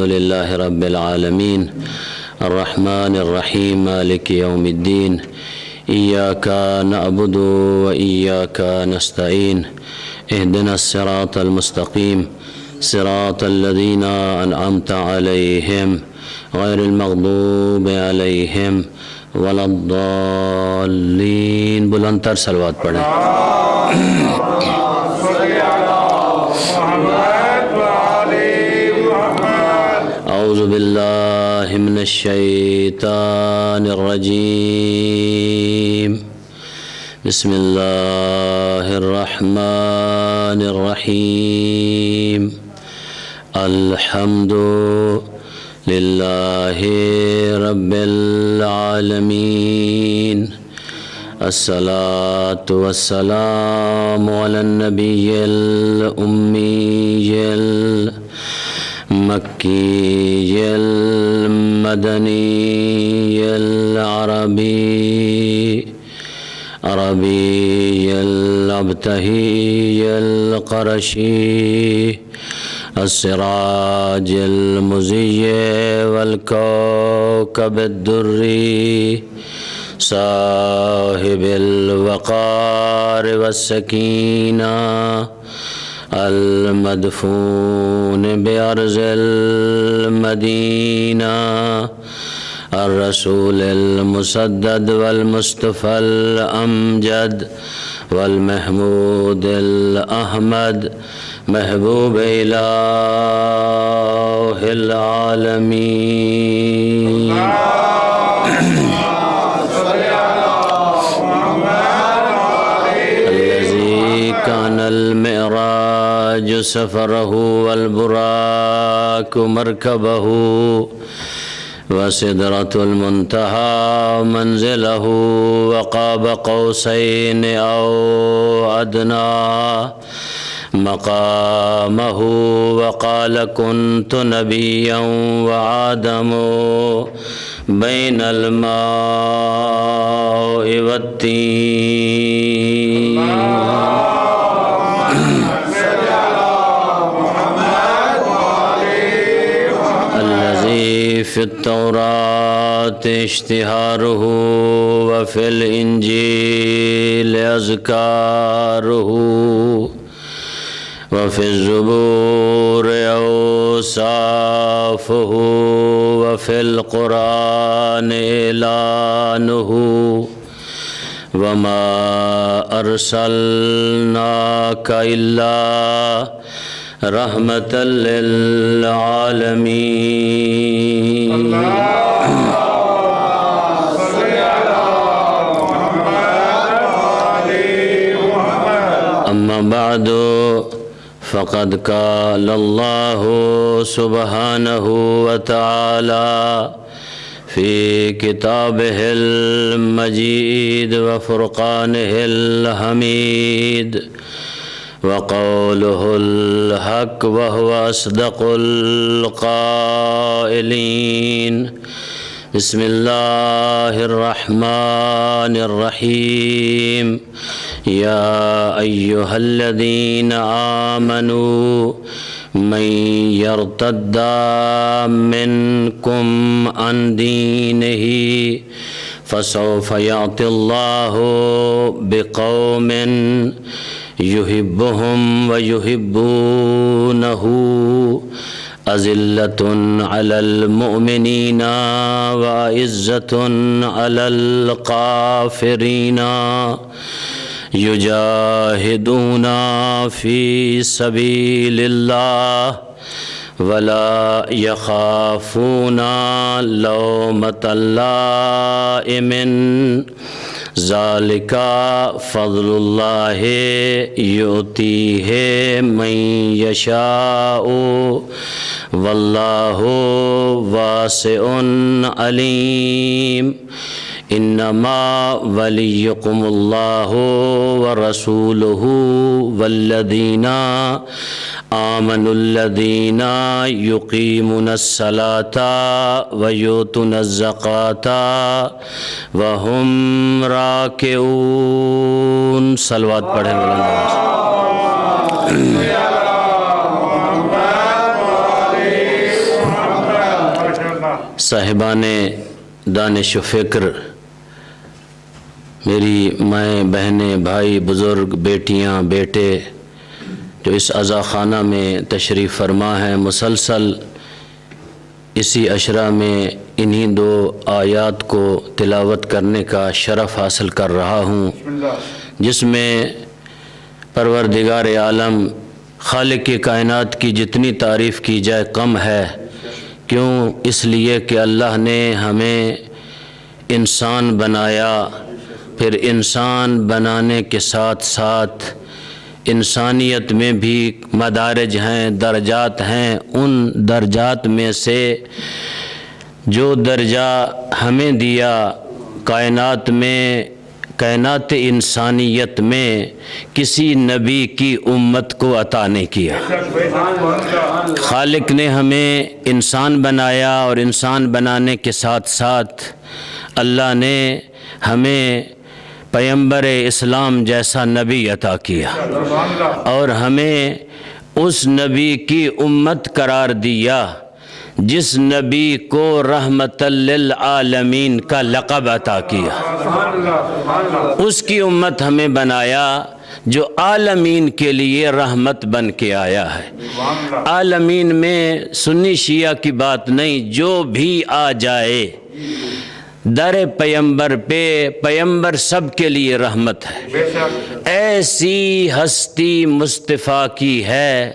لله رب العالمين الرحمن الرحيم مالك يوم الدين إياك نعبد وإياك نستعين اهدنا الصراط المستقيم صراط الذين أنعمت عليهم غير المغضوب عليهم ولا الضالين. بلند تر صلوات پڑھیں. أعوذ بالله من الشيطان الرجيم. بسم الله الرحمن الرحيم. الحمد لله رب العالمين. الصلاة والسلام على النبي الأمي المكي المدني العربي الأبتهي القرشي السراج المزي والكوكب الدري صاحب الوقار والسكينة المدفون بأرض المدينة الرسول المسدد والمصطفى الأمجد والمحمود الأحمد محبوب إله العالمين. الذي كان المعراج سفره والبراق مركبه وسدرة المنتهى منزله وقاب قوسين أو أدنى مقامه وقال كنت نبيا وآدم بين الماء والطين. الذي في التوراة اشتهاره وفي الإنجيل أذكاره وفي الزبور أوصافه وفي القرآن إعلانه وما أرسلناك إلا رحمة للعالمين. أما بعد فقد قال الله سبحانه وتعالى في كتابه المجيد وفرقانه الحميد وقوله الحق وهو أصدق القائلين. بسم الله الرحمن الرحيم. يا أيها الذين آمنوا من يرتد منكم عن دينه فسوف يأتي الله بقوم يحبهم ويحبونه أذلة على المؤمنين وأعزة على الكافرين يجاهدون في سبيل الله ولا يخافون لومة لائم ذلك فضل الله يؤتيه من يشاء والله واسع عليم. انما وليكم الله ورسوله والذين آمنوا الذين يقيمون الصلاة ويؤتون الزكاة وهم راكعون. صلوات پڑھیں بلند آواز. صاحبان دانش و فکر، میری مائیں بہنیں بھائی بزرگ بیٹیاں بیٹے جو اس عزا خانہ میں تشریف فرما ہیں، مسلسل اسی عشرہ میں انہی 2 آیات کو تلاوت کرنے کا شرف حاصل کر رہا ہوں، جس میں پروردگار عالم خالق کائنات کی جتنی تعریف کی جائے کم ہے۔ کیوں؟ اس لیے کہ اللہ نے ہمیں انسان بنایا، پھر انسان بنانے کے ساتھ ساتھ انسانیت میں بھی مدارج ہیں، درجات ہیں۔ ان درجات میں سے جو درجہ ہمیں دیا کائنات میں، کائنات انسانیت میں کسی نبی کی امت کو عطا نہیں کیا۔ خالق نے ہمیں انسان بنایا اور انسان بنانے کے ساتھ ساتھ اللہ نے ہمیں پیغمبر اسلام جیسا نبی عطا کیا اور ہمیں اس نبی کی امت قرار دیا جس نبی کو رحمت للعالمین کا لقب عطا کیا۔ اس کی امت ہمیں بنایا جو عالمین کے لیے رحمت بن کے آیا ہے۔ عالمین میں سنی شیعہ کی بات نہیں، جو بھی آ جائے در پیغمبر پہ، پیغمبر سب کے لیے رحمت ہے۔ ایسی ہستی مصطفیٰ کی ہے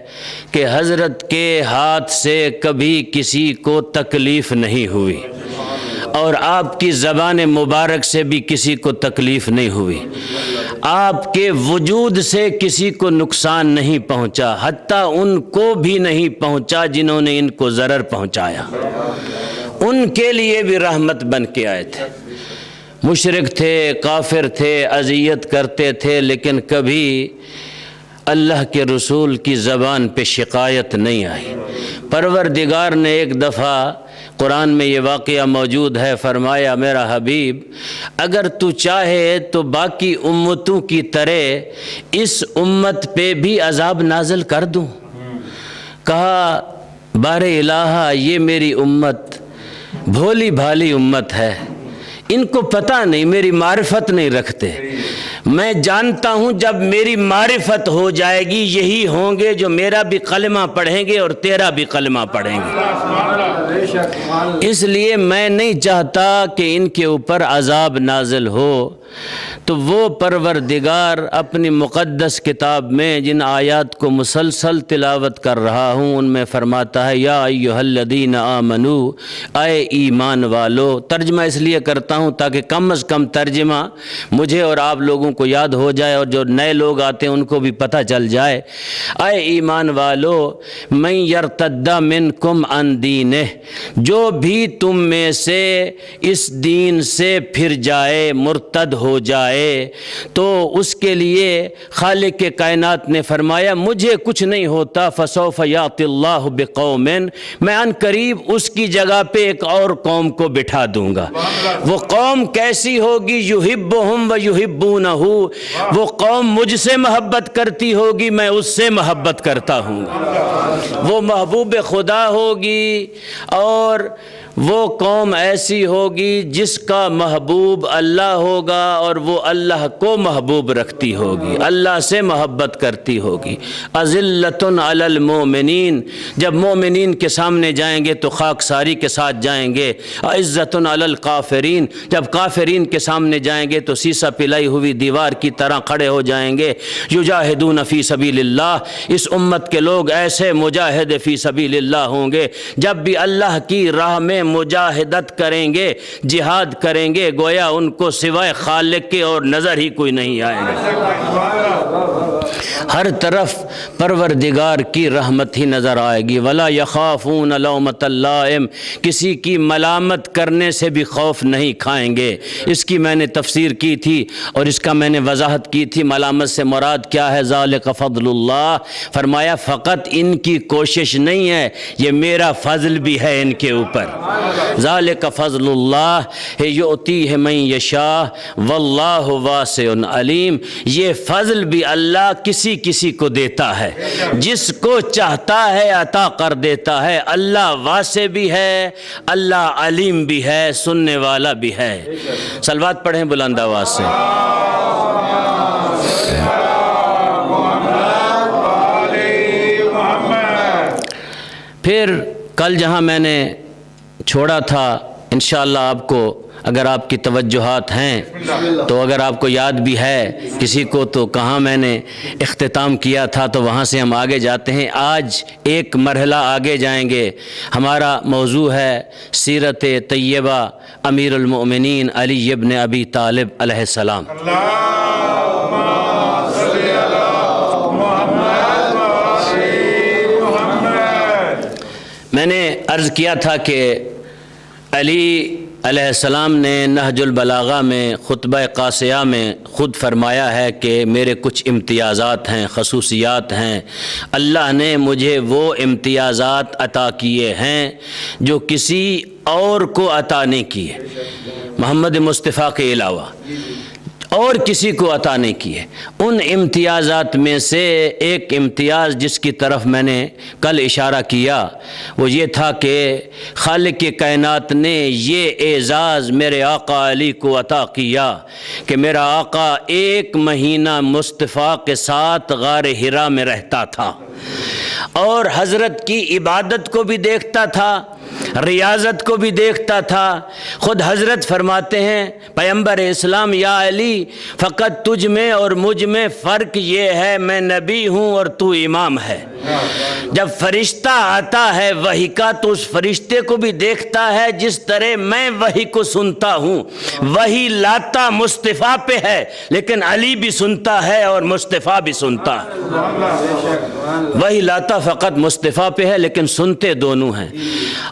کہ حضرت کے ہاتھ سے کبھی کسی کو تکلیف نہیں ہوئی اور آپ کی زبان مبارک سے بھی کسی کو تکلیف نہیں ہوئی۔ آپ کے وجود سے کسی کو نقصان نہیں پہنچا، حتیٰ ان کو بھی نہیں پہنچا جنہوں نے ان کو ضرر پہنچایا۔ ان کے لیے بھی رحمت بن کے آئے تھے۔ مشرک تھے، کافر تھے، اذیت کرتے تھے، لیکن کبھی اللہ کے رسول کی زبان پہ شکایت نہیں آئی۔ پروردگار نے ایک دفعہ قرآن میں یہ واقعہ موجود ہے، فرمایا میرا حبیب اگر تو چاہے تو باقی امتوں کی طرح اس امت پہ بھی عذاب نازل کر دوں۔ کہا بار الہ یہ میری امت بھولی بھالی امت ہے، ان کو پتہ نہیں، میری معرفت نہیں رکھتے۔ میں جانتا ہوں جب میری معرفت ہو جائے گی یہی ہوں گے جو میرا بھی کلمہ پڑھیں گے اور تیرا بھی کلمہ پڑھیں گے۔ اس لیے میں نہیں چاہتا کہ ان کے اوپر عذاب نازل ہو۔ تو وہ پروردگار اپنی مقدس کتاب میں جن آیات کو مسلسل تلاوت کر رہا ہوں ان میں فرماتا ہے یا ایھا الذین آمنوا، اے ایمان والو۔ ترجمہ اس لیے کرتا ہوں تاکہ کم از کم ترجمہ مجھے اور آپ لوگوں کو یاد ہو جائے اور جو نئے لوگ آتے ہیں ان کو بھی پتہ چل جائے۔ اے ایمان والو، من یرتد منکم عن دینہ، جو بھی تم میں سے اس دین سے پھر جائے، مرتد ہو جائے، تو اس کے لیے خالق کائنات نے فرمایا مجھے کچھ نہیں ہوتا، فسوف یأتی اللہ بقوم، میں ان قریب اس کی جگہ پہ ایک اور قوم کو بٹھا دوں گا۔ وہ قوم کیسی ہوگی؟ یحبہم و یحبونہ، وہ قوم مجھ سے محبت کرتی ہوگی، میں اس سے محبت کرتا ہوں گا۔ وہ محبوب خدا ہوگی اور وہ قوم ایسی ہوگی جس کا محبوب اللہ ہوگا اور وہ اللہ کو محبوب رکھتی ہوگی، اللہ سے محبت کرتی ہوگی۔ اذلۃ علی المؤمنین، جب مومنین کے سامنے جائیں گے تو خاکساری کے ساتھ جائیں گے۔ عزۃ علی الکافرین، جب کافرین کے سامنے جائیں گے تو سیسا پلائی ہوئی دیوار کی طرح کھڑے ہو جائیں گے۔ یجاہدون فی سبیل اللہ، اس امت کے لوگ ایسے مجاہد فی سبیل اللہ ہوں گے جب بھی اللہ کی راہ میں مجاہدت کریں گے، جہاد کریں گے، گویا ان کو سوائے خالق کے اور نظر ہی کوئی نہیں آئے گا۔ ہر طرف پروردگار کی رحمت ہی نظر آئے گی۔ ولا یخافون لومۃ لائم، کسی کی ملامت کرنے سے بھی خوف نہیں کھائیں گے۔ اس کی میں نے تفسیر کی تھی اور اس کا میں نے وضاحت کی تھی، ملامت سے مراد کیا ہے؟ ذالک فضل اللہ، فرمایا فقط ان کی کوشش نہیں ہے، یہ میرا فضل بھی ہے ان کے اوپر۔ ذالک فضل اللہ یؤتیہ من یشاء واللہ واسع علیم، یہ فضل بھی اللہ کسی کسی کو دیتا ہے، جس کو چاہتا ہے عطا کر دیتا ہے۔ اللہ واسع بھی ہے، اللہ علیم بھی ہے، سننے والا بھی ہے۔ صلوات پڑھیں بلند آواز سے۔ پھر کل جہاں میں نے چھوڑا تھا، انشاءاللہ آپ کو اگر آپ کی توجہات ہیں تو اگر آپ کو یاد بھی ہے کسی کو تو کہاں میں نے اختتام کیا تھا، تو وہاں سے ہم آگے جاتے ہیں۔ آج ایک مرحلہ آگے جائیں گے۔ ہمارا موضوع ہے سیرت طیبہ امیر المؤمنین علی ابن ابی طالب علیہ السلام۔ میں نے عرض کیا تھا کہ علی علیہ السلام نے نہج البلاغہ میں خطبہ قاصیہ میں خود فرمایا ہے کہ میرے کچھ امتیازات ہیں، خصوصیات ہیں۔ اللہ نے مجھے وہ امتیازات عطا کیے ہیں جو کسی اور کو عطا نہیں کیے، محمد مصطفیٰ کے علاوہ اور کسی کو عطا نہیں کیے۔ ان امتیازات میں سے ایک امتیاز جس کی طرف میں نے کل اشارہ کیا وہ یہ تھا کہ خالق کائنات نے یہ اعزاز میرے آقا علی کو عطا کیا کہ میرا آقا 1 مہینہ مصطفیٰ کے ساتھ غار حرا میں رہتا تھا اور حضرت کی عبادت کو بھی دیکھتا تھا، ریاضت کو بھی دیکھتا تھا۔ خود حضرت فرماتے ہیں پیغمبر اسلام، یا علی فقط تجھ میں اور مجھ میں فرق یہ ہے میں نبی ہوں اور تو امام ہے۔ جب فرشتہ آتا ہے وحی کا تو اس فرشتے کو بھی دیکھتا ہے جس طرح میں وحی کو سنتا ہوں۔ وحی لاتا مصطفیٰ پہ ہے لیکن علی بھی سنتا ہے اور مصطفیٰ بھی سنتا ہے۔ وحی لاتا فقط مصطفیٰ پہ ہے لیکن سنتے دونوں ہیں۔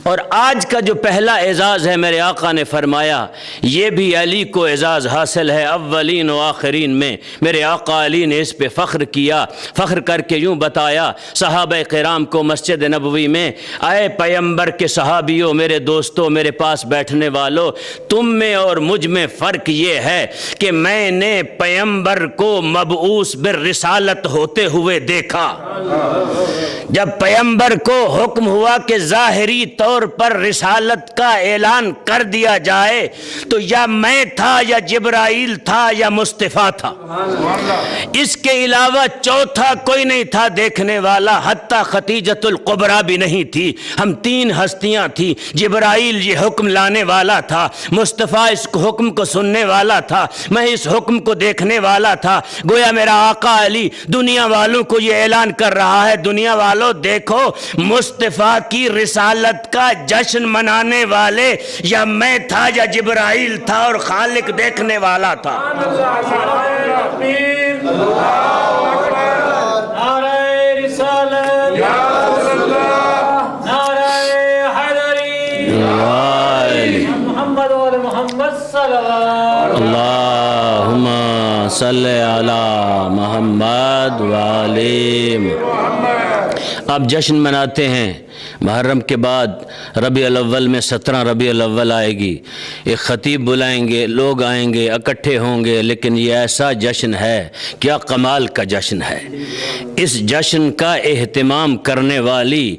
اور آج کا جو پہلا اعزاز ہے میرے آقا نے فرمایا یہ بھی علی کو اعزاز حاصل ہے۔ اولین و آخرین میں میرے آقا علی نے اس پہ فخر کیا، فخر کر کے یوں بتایا صحابہ کرام کو مسجد نبوی میں، اے پیغمبر کے صحابیوں، میرے دوستوں، میرے پاس بیٹھنے والوں، تم میں اور مجھ میں فرق یہ ہے کہ میں نے پیغمبر کو مبعوث بالرسالت ہوتے ہوئے دیکھا۔ جب پیغمبر کو حکم ہوا کہ ظاہری طور پر رسالت کا اعلان کر دیا جائے تو یا میں تھا یا جبرائیل تھا یا مصطفیٰ تھا، اس کے علاوہ چوتھا کوئی نہیں تھا دیکھنے والا، حتیٰ خدیجۃ الکبریٰ بھی نہیں تھی۔ ہم 3 ہستیاں تھیں، جبرائیل یہ حکم لانے والا تھا، مصطفیٰ اس حکم کو سننے والا تھا، میں اس حکم کو دیکھنے والا تھا۔ گویا میرا آقا علی دنیا والوں کو یہ اعلان کر رہا ہے، دنیا والوں دیکھو مصطفیٰ کی رسالت کا جشن منانے والے یا میں تھا یا جبرائیل تھا اور خالق دیکھنے والا تھا۔ اللہم صلی علی محمد وعلی محمد۔ اب جشن مناتے ہیں، محرم کے بعد ربیع الاول میں 17 ربیع الاول آئے گی، ایک خطیب بلائیں گے، لوگ آئیں گے، اکٹھے ہوں گے، لیکن یہ ایسا جشن ہے، کیا کمال کا جشن ہے۔ اس جشن کا اہتمام کرنے والی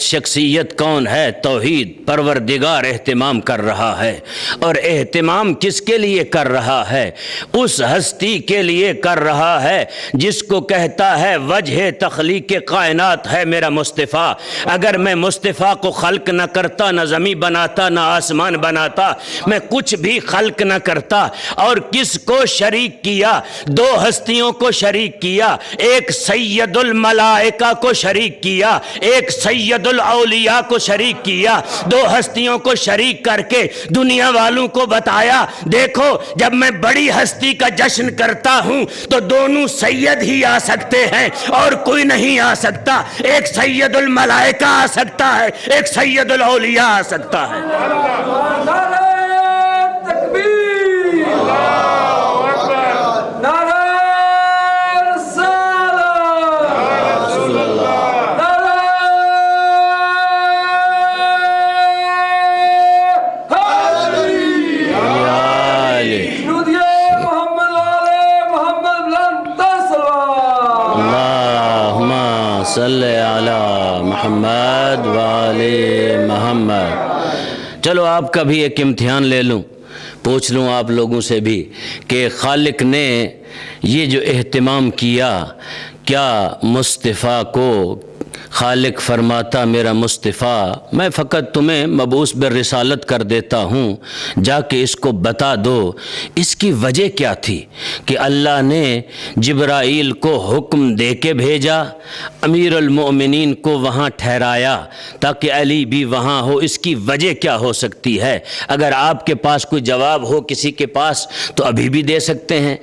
شخصیت کون ہے؟ توحید پروردگار اہتمام کر رہا ہے، اور اہتمام کس کے لیے کر رہا ہے؟ اس ہستی کے لیے کر رہا ہے جس کو کہتا ہے وجہ تخلیق کائنات ہے میرا مصطفیٰ۔ اگر میں مصطفیٰ کو خلق نہ کرتا، نہ زمین بناتا، نہ آسمان بناتا، میں کچھ بھی خلق نہ کرتا۔ اور کس کو شریک کیا؟ 2 ہستیوں کو شریک کیا، ایک سید الملائکہ کو شریک کیا، ایک سید الاولیاء کو شریک کیا۔ 2 ہستیوں کو شریک کر کے دنیا والوں کو بتایا دیکھو جب میں بڑی ہستی کا جشن کرتا ہوں تو دونوں سید ہی آ سکتے ہیں اور کوئی نہیں آ سکتا۔ ایک سید الملائکہ آ سکتا ہے، ایک سید الاولیاء آ سکتا ہے۔ نعرہ تکبیر، اللہ اکبر، نعرہ صلی علی محمد وعلی محمد۔ چلو آپ کا بھی ایک امتحان لے لوں، پوچھ لوں آپ لوگوں سے بھی کہ خالق نے یہ جو اہتمام کیا، کیا مصطفیٰ کو خالق فرماتا میرا مصطفیٰ میں فقط تمہیں مبعوث بالرسالت کر دیتا ہوں، جا کے اس کو بتا دو۔ اس کی وجہ کیا تھی کہ اللہ نے جبرائیل کو حکم دے کے بھیجا، امیر المؤمنین کو وہاں ٹھہرایا تاکہ علی بھی وہاں ہو۔ اس کی وجہ کیا ہو سکتی ہے؟ اگر آپ کے پاس کوئی جواب ہو کسی کے پاس تو ابھی بھی دے سکتے ہیں۔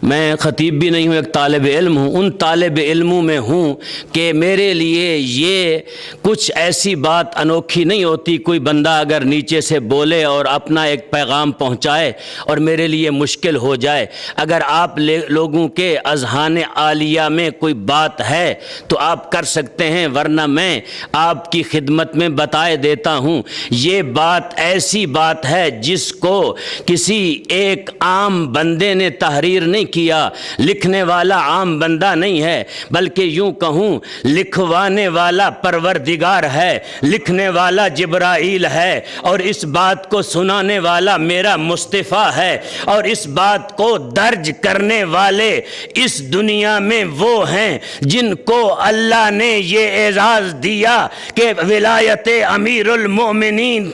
میں خطیب بھی نہیں ہوں، ایک طالب علم ہوں، ان طالب علموں میں ہوں کہ میرے لیے یہ کچھ ایسی بات انوکھی نہیں ہوتی، کوئی بندہ اگر نیچے سے بولے اور اپنا ایک پیغام پہنچائے اور میرے لیے مشکل ہو جائے۔ اگر آپ لوگوں کے اذہان عالیہ میں کوئی بات ہے تو آپ کر سکتے ہیں، ورنہ میں آپ کی خدمت میں بتائے دیتا ہوں۔ یہ بات ایسی بات ہے جس کو کسی ایک عام بندے نے تحریر نہیں کیا، لکھنے والا عام بندہ نہیں ہے، بلکہ یوں کہوں لکھوانے والا پروردگار ہے، لکھنے والا جبرائیل ہے، اور اس بات کو سنانے والا میرا مصطفیٰ ہے، اور اس بات کو درج کرنے والے اس دنیا میں وہ ہیں جن کو اللہ نے یہ اعزاز دیا کہ ولایت امیر المؤمنین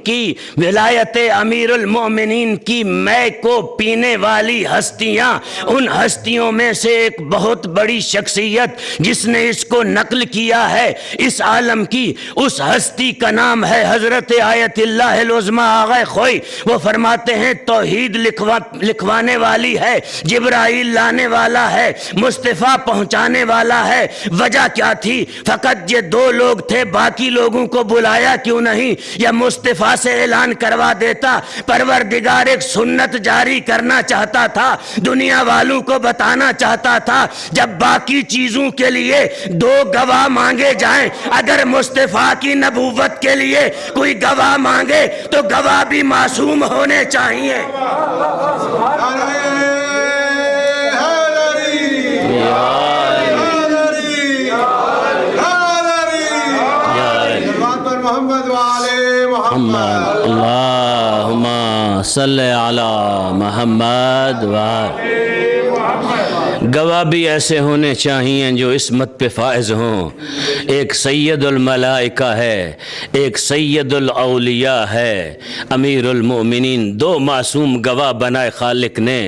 کی مے کو پینے والی ہستیاں، ان ہستیوں میں سے ایک بہت بڑی شخصیت جس نے اس کو نقل کیا ہے اس عالم کی، اس ہستی کا نام ہے حضرت آیت اللہ العظمی آغا خوئی۔ وہ فرماتے ہیں توحید لکھوانے والی ہے، جبرائیل لانے والا ہے، مصطفیٰ پہنچانے والا ہے۔ وجہ کیا تھی؟ فقط یہ دو لوگ تھے، باقی لوگوں کو بلایا کیوں نہیں؟ یا مصطفیٰ سے اعلان کروا دیتا۔ پروردگار ایک سنت جاری کرنا چاہتا تھا، دنیا والوں کو بتانا چاہتا تھا جب باقی چیزوں کے لیے دو گواہ مانگے جائیں، اگر مصطفیٰ کی نبوت کے لیے کوئی گواہ مانگے تو گواہ بھی معصوم ہونے چاہیے۔ اللہم صلی علی محمد گواہ بھی ایسے ہونے چاہیے جو عصمت پہ فائز ہوں۔ ایک سید الملائکہ ہے، ایک سید الاولیاء ہے، امیر المؤمنین، دو معصوم گواہ بنائے خالق نے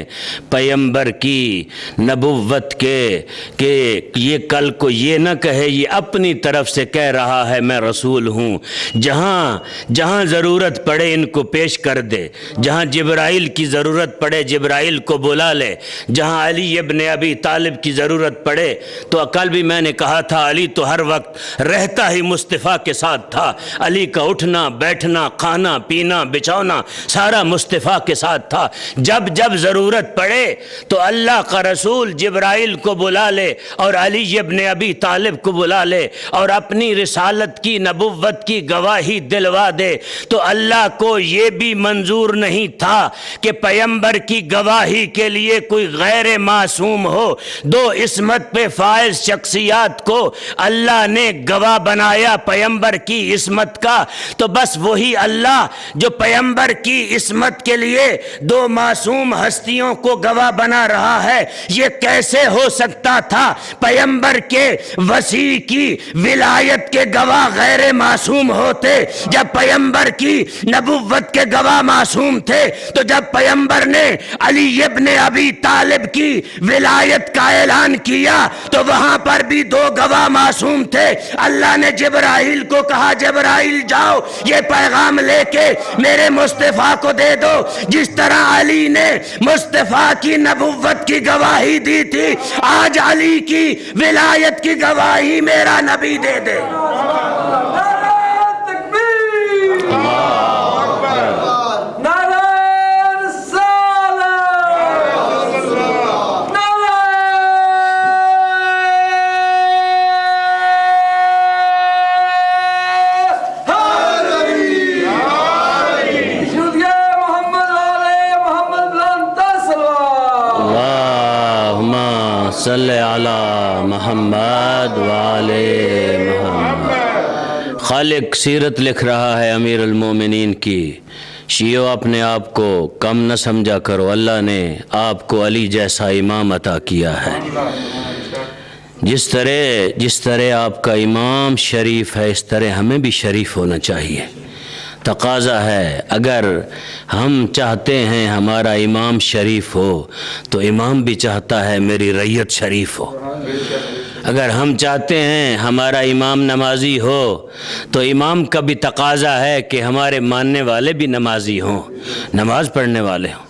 پیمبر کی نبوت کے، کہ یہ کل کو یہ نہ کہے یہ اپنی طرف سے کہہ رہا ہے میں رسول ہوں۔ جہاں ضرورت پڑے ان کو پیش کر دے، جہاں جبرائیل کی ضرورت پڑے جبرائیل کو بلا لے، جہاں علی ابن ابی طالب کی ضرورت پڑے تو کل بھی میں نے کہا تھا علی تو ہر وقت رہتا ہی مصطفیٰ کے ساتھ تھا، علی کا اٹھنا بیٹھنا کھانا پینا بچھونا سارا مصطفیٰ کے ساتھ تھا۔ جب ضرورت پڑے تو اللہ کا رسول جبرائیل کو بلا لے اور علی ابن ابی طالب کو بلا لے اور اپنی رسالت کی نبوت کی گواہی دلوا دے، تو اللہ کو یہ بھی منظور نہیں تھا کہ پیمبر کی گواہی کے لیے کوئی غیر معصوم ہو۔ دو عصمت پہ فائز شخصیات کو اللہ نے گواہ بنایا پیمبر کی عصمت کا، تو بس وہی اللہ جو پیمبر کی عصمت کے لیے دو معصوم ہستیوں کو گواہ بنا رہا ہے، یہ کیسے ہو سکتا تھا؟ پیمبر کے وسیع کی ولایت کے گواہ غیر معصوم ہوتے جب پیمبر کی نبوت کے گواہ معصوم تھے، تو جب پیمبر نے علی ابن ابی طالب کی ولایت کا اعلان کیا تو وہاں پر بھی دو گواہ معصوم تھے۔ اللہ نے جبرائیل کو کہا جبرائیل جاؤ یہ پیغام لے کے میرے مصطفیٰ کو دے دو، جس طرح علی نے مصطفیٰ کی نبوت کی گواہی دی تھی، آج علی کی ولایت کی گواہی میرا نبی دے دے۔ صلی علی محمد وعلى محمد۔ خالق سیرت لکھ رہا ہے امیر المومنین کی، شیعو اپنے آپ کو کم نہ سمجھا کرو، اللہ نے آپ کو علی جیسا امام عطا کیا ہے۔ جس طرح آپ کا امام شریف ہے، اس طرح ہمیں بھی شریف ہونا چاہیے۔ تقاضا ہے، اگر ہم چاہتے ہیں ہمارا امام شریف ہو تو امام بھی چاہتا ہے میری رعیت شریف ہو۔ اگر ہم چاہتے ہیں ہمارا امام نمازی ہو تو امام کا بھی تقاضا ہے کہ ہمارے ماننے والے بھی نمازی ہوں، نماز پڑھنے والے ہوں۔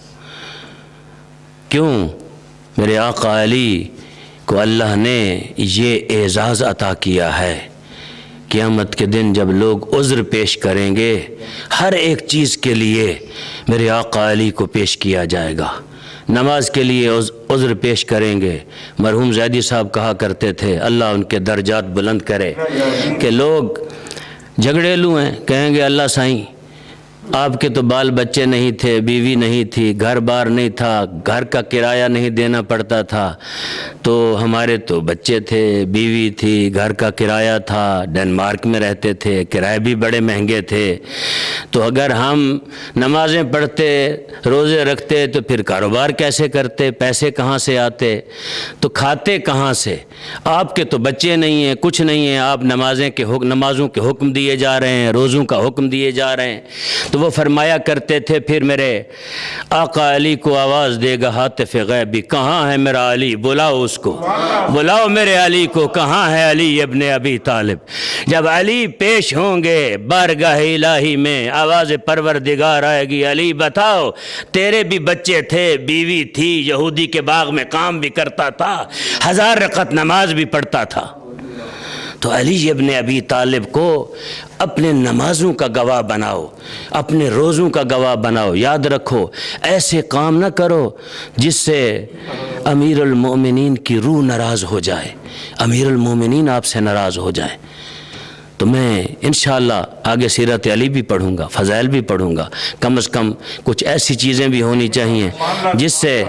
کیوں؟ میرے آقا علی کو اللہ نے یہ اعزاز عطا کیا ہے، قیامت کے دن جب لوگ عذر پیش کریں گے، ہر ایک چیز کے لیے میرے آقا علی کو پیش کیا جائے گا۔ نماز کے لیے عذر پیش کریں گے۔ مرحوم زیدی صاحب کہا کرتے تھے، اللہ ان کے درجات بلند کرے، کہ لوگ جھگڑیلو ہیں، کہیں گے اللہ سائیں آپ کے تو بال بچے نہیں تھے، بیوی نہیں تھی، گھر بار نہیں تھا، گھر کا کرایہ نہیں دینا پڑتا تھا، تو ہمارے تو بچے تھے، بیوی تھی، گھر کا کرایہ تھا، ڈنمارک میں رہتے تھے، کرایے بھی بڑے مہنگے تھے، تو اگر ہم نمازیں پڑھتے، روزے رکھتے تو پھر کاروبار کیسے کرتے، پیسے کہاں سے آتے، تو کھاتے کہاں سے؟ آپ کے تو بچے نہیں ہیں، کچھ نہیں ہیں، آپ نمازوں کے حکم دیے جا رہے ہیں، روزوں کا حکم دیے جا رہے ہیں۔ تو وہ فرمایا کرتے تھے، پھر میرے آقا علی کو آواز دے گا ہاتف غیبی، کہاں ہے میرا علی؟ بلاؤ اس کو، بلاؤ میرے علی کو، کہاں ہے علی ابن ابی طالب؟ جب علی پیش ہوں گے بارگاہ الہی میں، آواز پروردگار آئے گی، علی بتاؤ تیرے بھی بچے تھے، بیوی تھی، یہودی کے باغ میں کام بھی کرتا تھا، 1000 رکعت نماز بھی پڑھتا تھا۔ تو علی ابن ابی طالب کو اپنے نمازوں کا گواہ بناؤ، اپنے روزوں کا گواہ بناؤ۔ یاد رکھو، ایسے کام نہ کرو جس سے امیر المومنین کی روح ناراض ہو جائے، امیر المومنین آپ سے ناراض ہو جائیں۔ تو میں انشاءاللہ آگے سیرت علی بھی پڑھوں گا، فضائل بھی پڑھوں گا، کم از کم کچھ ایسی چیزیں بھی ہونی چاہیے جس سے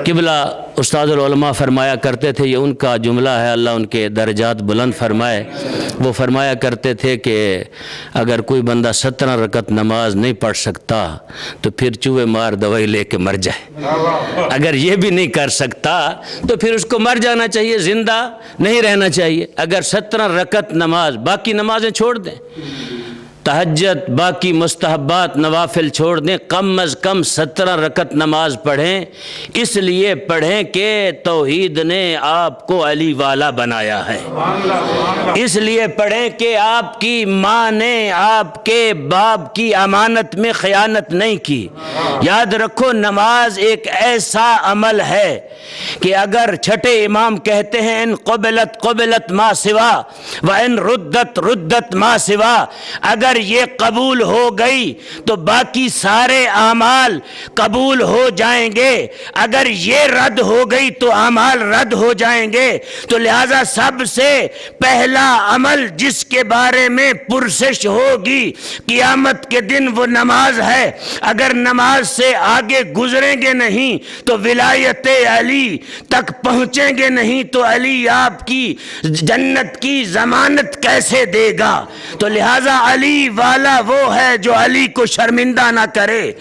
قبلہ استاد العلماء فرمایا کرتے تھے، یہ ان کا جملہ ہے، اللہ ان کے درجات بلند فرمائے۔ وہ فرمایا کرتے تھے کہ اگر کوئی بندہ 17 رکعت نماز نہیں پڑھ سکتا تو پھر چوہے مار دوائی لے کے مر جائے۔ اگر یہ بھی نہیں کر سکتا تو پھر اس کو مر جانا چاہیے، زندہ نہیں رہنا چاہیے۔ اگر 17 رکعت نماز، باقی نمازیں چھوڑ دیں، تہجد، باقی مستحبات نوافل چھوڑ دیں، کم از کم 17 رکعت نماز پڑھیں۔ اس لیے پڑھیں کہ توحید نے آپ کو علی والا بنایا ہے، اس لیے پڑھیں کہ آپ کی ماں نے آپ کے باپ کی امانت میں خیانت نہیں کی۔ یاد رکھو، نماز ایک ایسا عمل ہے کہ اگر چھٹے امام کہتے ہیں ان قبلت قبلت ما سوا وان ردت ردت ما سوا، اگر یہ قبول ہو گئی تو باقی سارے اعمال قبول ہو جائیں گے، اگر یہ رد ہو گئی تو اعمال رد ہو جائیں گے۔ تو لہذا سب سے پہلا عمل جس کے بارے میں پرسش ہوگی قیامت کے دن وہ نماز ہے۔ اگر نماز سے آگے گزریں گے نہیں تو ولایت علی تک پہنچیں گے نہیں تو علی آپ کی جنت کی ضمانت کیسے دے گا؟ تو لہذا علی والا وہ ہے جو علی کو شرمندہ نہ کرے،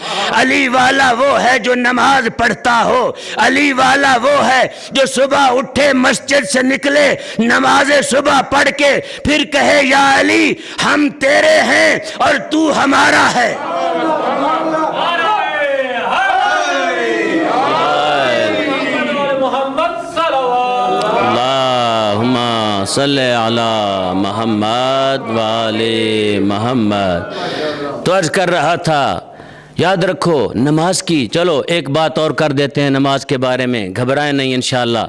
علی والا وہ ہے جو نماز پڑھتا ہو، علی والا وہ ہے جو صبح اٹھے مسجد سے نکلے نماز صبح پڑھ کے پھر کہے یا علی ہم تیرے ہیں اور تو ہمارا ہے۔ اللہم صلی علی محمد وعلی محمد۔ تو عرض کر رہا تھا، یاد رکھو نماز کی، چلو ایک بات اور کر دیتے ہیں نماز کے بارے میں، گھبرائیں نہیں انشاءاللہ۔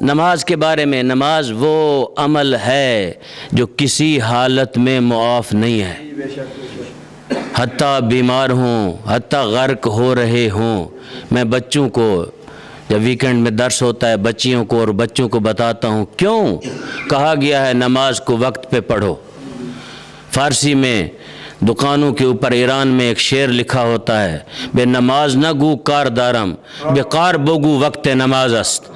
نماز کے بارے میں، نماز وہ عمل ہے جو کسی حالت میں معاف نہیں ہے، حتیٰ بیمار ہوں، حتیٰ غرق ہو رہے ہوں۔ میں بچوں کو جب ویکنڈ میں درس ہوتا ہے بچیوں کو اور بچوں کو بتاتا ہوں کیوں کہا گیا ہے نماز کو وقت پہ پڑھو۔ فارسی میں دکانوں کے اوپر ایران میں ایک شعر لکھا ہوتا ہے، بے نماز نہ گو کار دارم، بے کار بگو وقت نماز است۔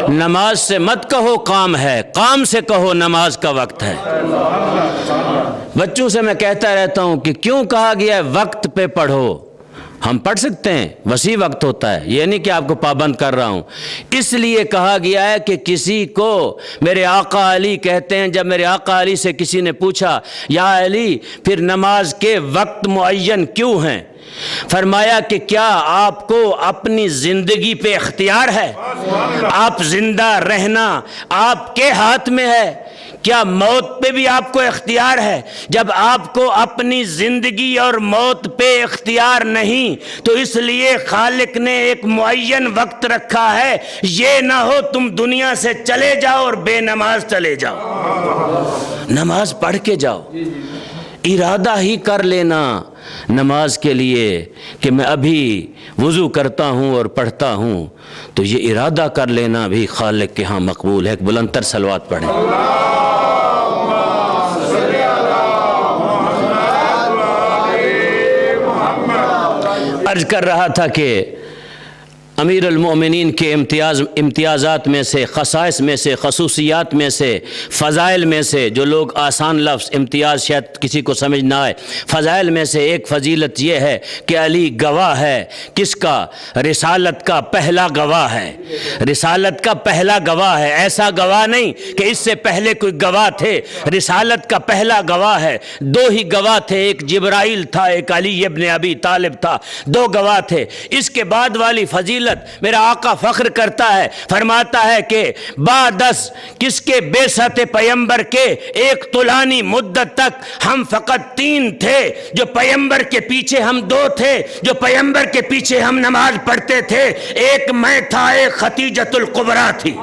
نماز سے مت کہو کام ہے، کام سے کہو نماز کا وقت ہے۔ بچوں سے میں کہتا رہتا ہوں کہ کیوں کہا گیا ہے وقت پہ پڑھو؟ ہم پڑھ سکتے ہیں، وسیع وقت ہوتا ہے، یہ نہیں کہ آپ کو پابند کر رہا ہوں۔ اس لیے کہا گیا ہے کہ کسی کو میرے آقا علی کہتے ہیں، جب میرے آقا علی سے کسی نے پوچھا یا علی پھر نماز کے وقت معین کیوں ہیں؟ فرمایا کہ کیا آپ کو اپنی زندگی پہ اختیار ہے؟ آپ زندہ رہنا آپ کے ہاتھ میں ہے، کیا موت پہ بھی آپ کو اختیار ہے؟ جب آپ کو اپنی زندگی اور موت پہ اختیار نہیں تو اس لیے خالق نے ایک معین وقت رکھا ہے، یہ نہ ہو تم دنیا سے چلے جاؤ اور بے نماز چلے جاؤ۔ نماز پڑھ کے جاؤ، ارادہ ہی کر لینا نماز کے لیے کہ میں ابھی وضو کرتا ہوں اور پڑھتا ہوں، تو یہ ارادہ کر لینا بھی خالق کے ہاں مقبول ہے۔ ایک بلند تر صلوات پڑھیں۔ عرض کر رہا تھا کہ امیر المؤمنین کے امتیازات میں سے، خصائص میں سے، خصوصیات میں سے، فضائل میں سے، جو لوگ آسان لفظ امتیاز شاید کسی کو سمجھ نہ آئے، فضائل میں سے ایک فضیلت یہ ہے کہ علی گواہ ہے، کس کا؟ رسالت کا پہلا گواہ ہے۔ رسالت کا پہلا گواہ ہے، ایسا گواہ نہیں کہ اس سے پہلے کوئی گواہ تھے، رسالت کا پہلا گواہ ہے۔ دو ہی گواہ تھے، ایک جبرائیل تھا، ایک علی ابن ابی طالب تھا، دو گواہ تھے۔ اس کے بعد والی فضیلت میرا آقا فخر کرتا ہے، فرماتا ہے کہ بعدس کس کے بعثت پیمبر کے ایک طولانی مدت تک ہم فقط 3 تھے، جو پیمبر کے پیچھے ہم 2 تھے، جو پیمبر کے پیچھے ہم نماز پڑھتے تھے، ایک میں تھا، ایک خدیجۃ الکبریٰ تھی۔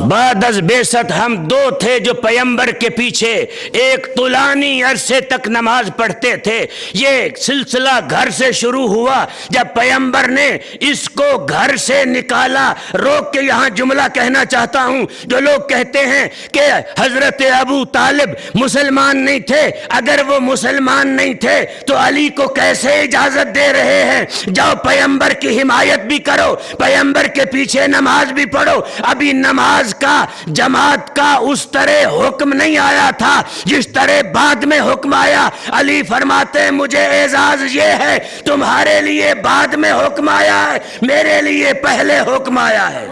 بعد از بعثت ہم 2 تھے جو پیمبر کے پیچھے ایک طولانی عرصے تک نماز پڑھتے تھے۔ یہ سلسلہ گھر سے شروع ہوا، جب پیمبر نے اس کو گھر سے نکالا۔ روک کے یہاں جملہ کہنا چاہتا ہوں، جو لوگ کہتے ہیں کہ حضرت ابو طالب مسلمان نہیں تھے، اگر وہ مسلمان نہیں تھے تو علی کو کیسے اجازت دے رہے ہیں جاؤ پیمبر کی حمایت بھی کرو، پیمبر کے پیچھے نماز بھی پڑھو؟ ابھی نماز کا، جماعت کا اس طرح حکم نہیں آیا تھا جس طرح بعد میں حکم آیا۔ علی فرماتے ہیں مجھے اعزاز یہ ہے تمہارے لیے بعد میں حکم آیا ہے، میرے لیے پہلے حکم آیا ہے۔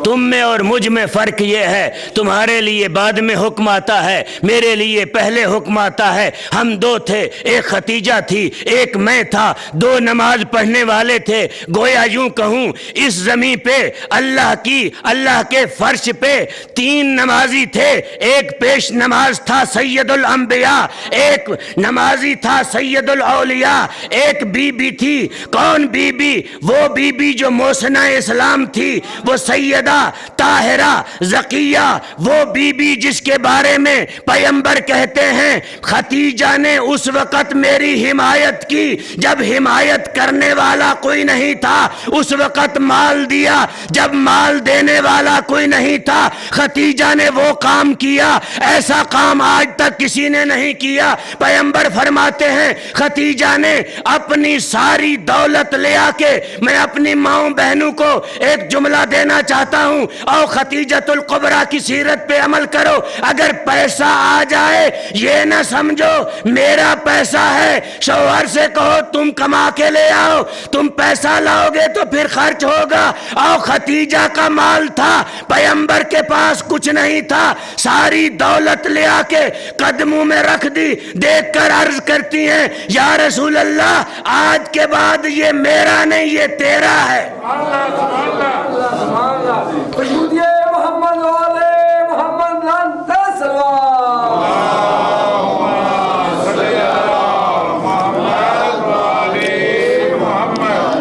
تم میں اور مجھ میں فرق یہ ہے، تمہارے لیے بعد میں حکم آتا ہے، میرے لیے پہلے حکم آتا ہے۔ ہم 2 تھے، ایک خدیجہ تھی، ایک میں تھا، 2 نماز پڑھنے والے تھے۔ گویا یوں کہوں اس زمین پہ اللہ کے فرش پہ 3 نمازی تھے، ایک پیش نماز تھا سید الانبیاء، ایک نمازی تھا سید الاولیاء، ایک بی بی تھی۔ کون بی بی؟ وہ بی بی جو محسنہ اسلام تھی، وہ سیدہ طاہرہ زکیہ، وہ بی بی جس کے بارے میں پیمبر کہتے ہیں خدیجہ نے اس وقت میری حمایت کی جب حمایت کرنے والا کوئی نہیں تھا، اس وقت مال دیا جب مال دینے والا کوئی نہیں تھا، خدیجہ نے وہ کام کیا، ایسا کام آج تک کسی نے نہیں کیا۔ پیمبر فرماتے ہیں خدیجہ نے اپنی ساری دولت لے آ کے، میں اپنی ماؤں بہنوں کو ایک جملہ دینا چاہتا ہوں، اور خدیجۃ الکبریٰ کی سیرت پہ عمل کرو۔ اگر پیسہ آ جائے یہ نہ سمجھو میرا پیسہ ہے، شوہر سے کہو تم کما کے لے آؤ، تم پیسہ لاؤ گے تو پھر خرچ ہوگا۔ اور خدیجہ کا مال تھا، پیمبر کے پاس کچھ نہیں تھا، ساری دولت لے آ کے قدموں میں رکھ دی۔ دیکھ کر عرض کرتی ہیں یا رسول اللہ آج کے بعد یہ میرا نہیں، یہ تیرا ہے۔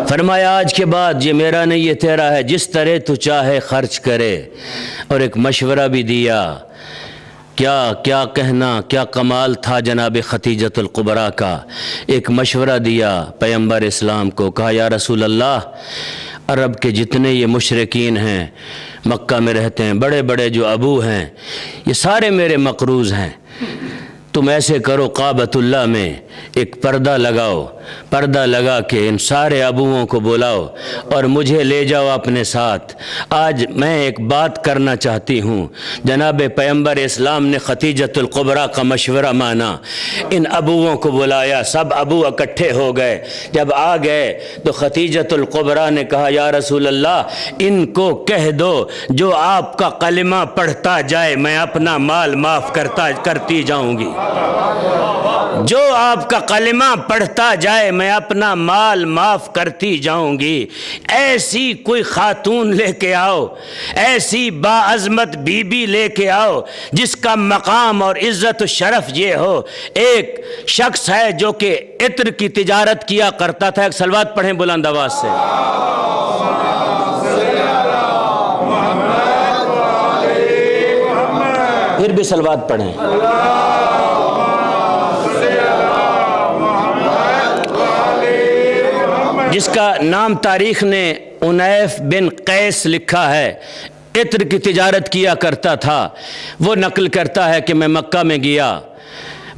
فرمایا آج کے بعد یہ میرا نہیں یہ تیرا ہے، جس طرح تو چاہے خرچ کرے۔ اور ایک مشورہ بھی دیا، کیا کہنا، کیا کمال تھا جناب خدیجۃ الکبریٰ کا۔ ایک مشورہ دیا پیغمبر اسلام کو، کہا یا رسول اللہ عرب کے جتنے یہ مشرکین ہیں مکہ میں رہتے ہیں، بڑے بڑے جو ابو ہیں، یہ سارے میرے مقروض ہیں۔ تم ایسے کرو، کعبۃ اللہ میں ایک پردہ لگاؤ، پردہ لگا کے ان سارے ابوؤں کو بلاؤ اور مجھے لے جاؤ اپنے ساتھ۔ آج میں ایک بات کرنا چاہتی ہوں۔ جناب پیغمبر اسلام نے ختیجۃ الکبریٰ کا مشورہ مانا، ان ابوؤں کو بلایا، سب ابو اکٹھے ہو گئے۔ جب آ گئے تو ختیجۃ الکبریٰ نے کہا یا رسول اللہ، ان کو کہہ دو جو آپ کا کلمہ پڑھتا جائے میں اپنا مال معاف کرتی جاؤں گی۔ جو آپ کا کلمہ پڑھتا جائے میں اپنا مال معاف کرتی جاؤں گی۔ ایسی کوئی خاتون لے کے آؤ، ایسی باعظمت بی بی لے کے آؤ جس کا مقام اور عزت و شرف یہ ہو۔ ایک شخص ہے جو کہ عطر کی تجارت کیا کرتا تھا، ایک صلوات پڑھیں بلند آواز سے۔ پھر بھی صلوات پڑھیں۔ جس کا نام تاریخ نے عنیف بن قیس لکھا ہے، عطر کی تجارت کیا کرتا تھا۔ وہ نقل کرتا ہے کہ میں مکہ میں گیا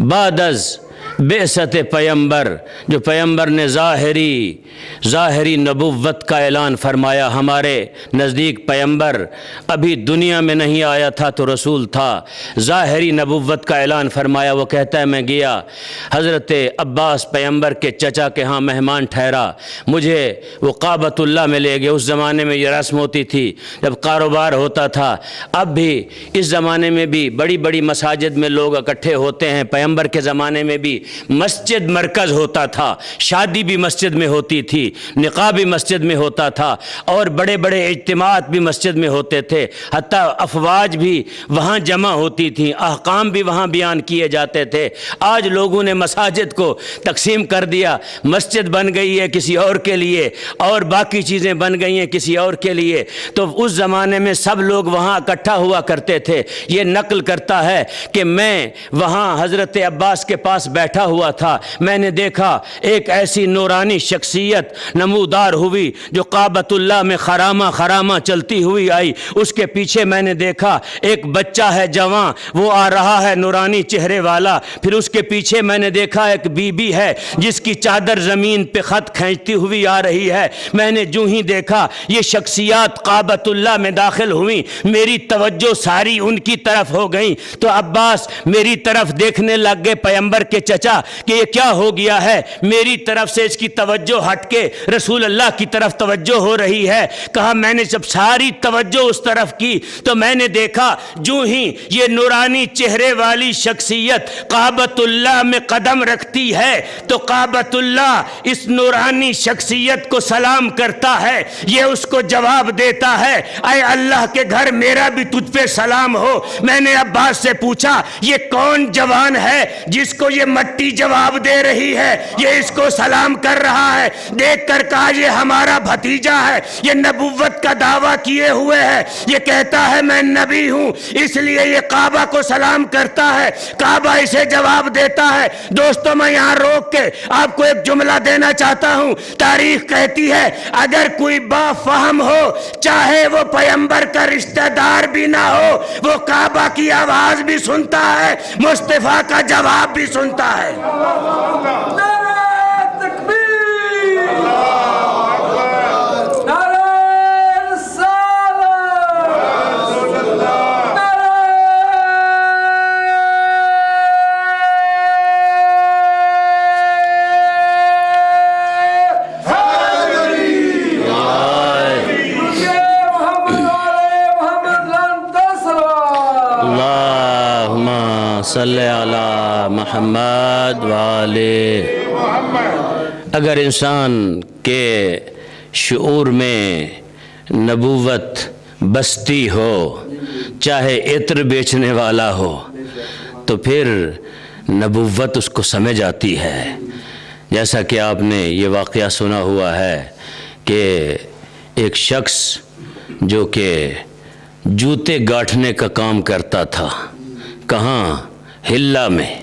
بعد از بعثت پیمبر، جو پیمبر نے ظاہری نبوت کا اعلان فرمایا۔ ہمارے نزدیک پیمبر ابھی دنیا میں نہیں آیا تھا تو رسول تھا، ظاہری نبوت کا اعلان فرمایا۔ وہ کہتا ہے میں گیا، حضرت عباس پیمبر کے چچا کے ہاں مہمان ٹھہرا، مجھے وہ کعبۃ اللہ میں لے گئے۔ اس زمانے میں یہ رسم ہوتی تھی جب کاروبار ہوتا تھا، اب بھی اس زمانے میں بھی بڑی بڑی مساجد میں لوگ اکٹھے ہوتے ہیں۔ پیمبر کے زمانے میں بھی مسجد مرکز ہوتا تھا، شادی بھی مسجد میں ہوتی تھی، نکاح بھی مسجد میں ہوتا تھا، اور بڑے بڑے اجتماعات بھی مسجد میں ہوتے تھے، حتیٰ افواج بھی وہاں جمع ہوتی تھیں، احکام بھی وہاں بیان کیے جاتے تھے۔ آج لوگوں نے مساجد کو تقسیم کر دیا، مسجد بن گئی ہے کسی اور کے لیے اور باقی چیزیں بن گئی ہیں کسی اور کے لیے۔ تو اس زمانے میں سب لوگ وہاں اکٹھا ہوا کرتے تھے۔ یہ نقل کرتا ہے کہ میں وہاں حضرت عباس کے پاس بیٹھا ہوا تھا، میں نے دیکھا ایک ایسی نورانی شخصیت نمودار ہوئی جو کعبۃ اللہ میں خرامہ چلتی ہوئی آئی۔ اس کے پیچھے میں نے دیکھا ایک بچہ ہے جوان، وہ آ رہا ہے نورانی چہرے والا۔ پھر اس کے پیچھے میں نے دیکھا ایک بی بی ہے جس کی چادر زمین پہ خط کھینچتی ہوئی آ رہی ہے۔ میں نے جو ہی دیکھا یہ شخصیات کعبۃ اللہ میں داخل ہوئیں، میری توجہ ساری ان کی طرف ہو گئی۔ تو عباس میری طرف دیکھنے لگ گئے، پیغمبر کے چچا، کہ یہ کیا ہو گیا ہے؟ میری طرف سے اس کی توجہ ہٹ کے رسول اللہ کی طرف توجہ ہو رہی ہے۔ کہا میں نے جب ساری توجہ اس طرف کی تو میں نے دیکھا جو ہی یہ نورانی چہرے والی شخصیت کعبۃ اللہ میں قدم رکھتی ہے تو کعبۃ اللہ اس نورانی شخصیت کو سلام کرتا ہے، یہ اس کو جواب دیتا ہے اے اللہ کے گھر میرا بھی تجھ پہ سلام ہو۔ میں نے عباس سے پوچھا یہ کون جوان ہے جس کو یہ مٹی جواب دے رہی ہے، یہ اس کو سلام کر رہا ہے؟ دیکھ کر کہا یہ ہمارا بھتیجا ہے، یہ نبوت کا دعویٰ کیے ہوئے ہے، یہ کہتا ہے میں نبی ہوں، اس لیے یہ کعبہ کو سلام کرتا ہے، کعبہ اسے جواب دیتا ہے۔ دوستوں میں یہاں روک کے آپ کو ایک جملہ دینا چاہتا ہوں۔ تاریخ کہتی ہے اگر کوئی با فہم ہو، چاہے وہ پیغمبر کا رشتہ دار بھی نہ ہو، وہ کعبہ کی آواز بھی سنتا ہے، مصطفیٰ کا جواب بھی سنتا ہے۔ نعرہ تکبیر، نعرہ رسالت، صلی علی محمد وآلہ۔ اگر انسان کے شعور میں نبوت بستی ہو، چاہے عطر بیچنے والا ہو، تو پھر نبوت اس کو سمجھ آتی ہے۔ جیسا کہ آپ نے یہ واقعہ سنا ہوا ہے کہ ایک شخص جو کہ جوتے گاٹھنے کا کام کرتا تھا، کہاں؟ ہلہ میں،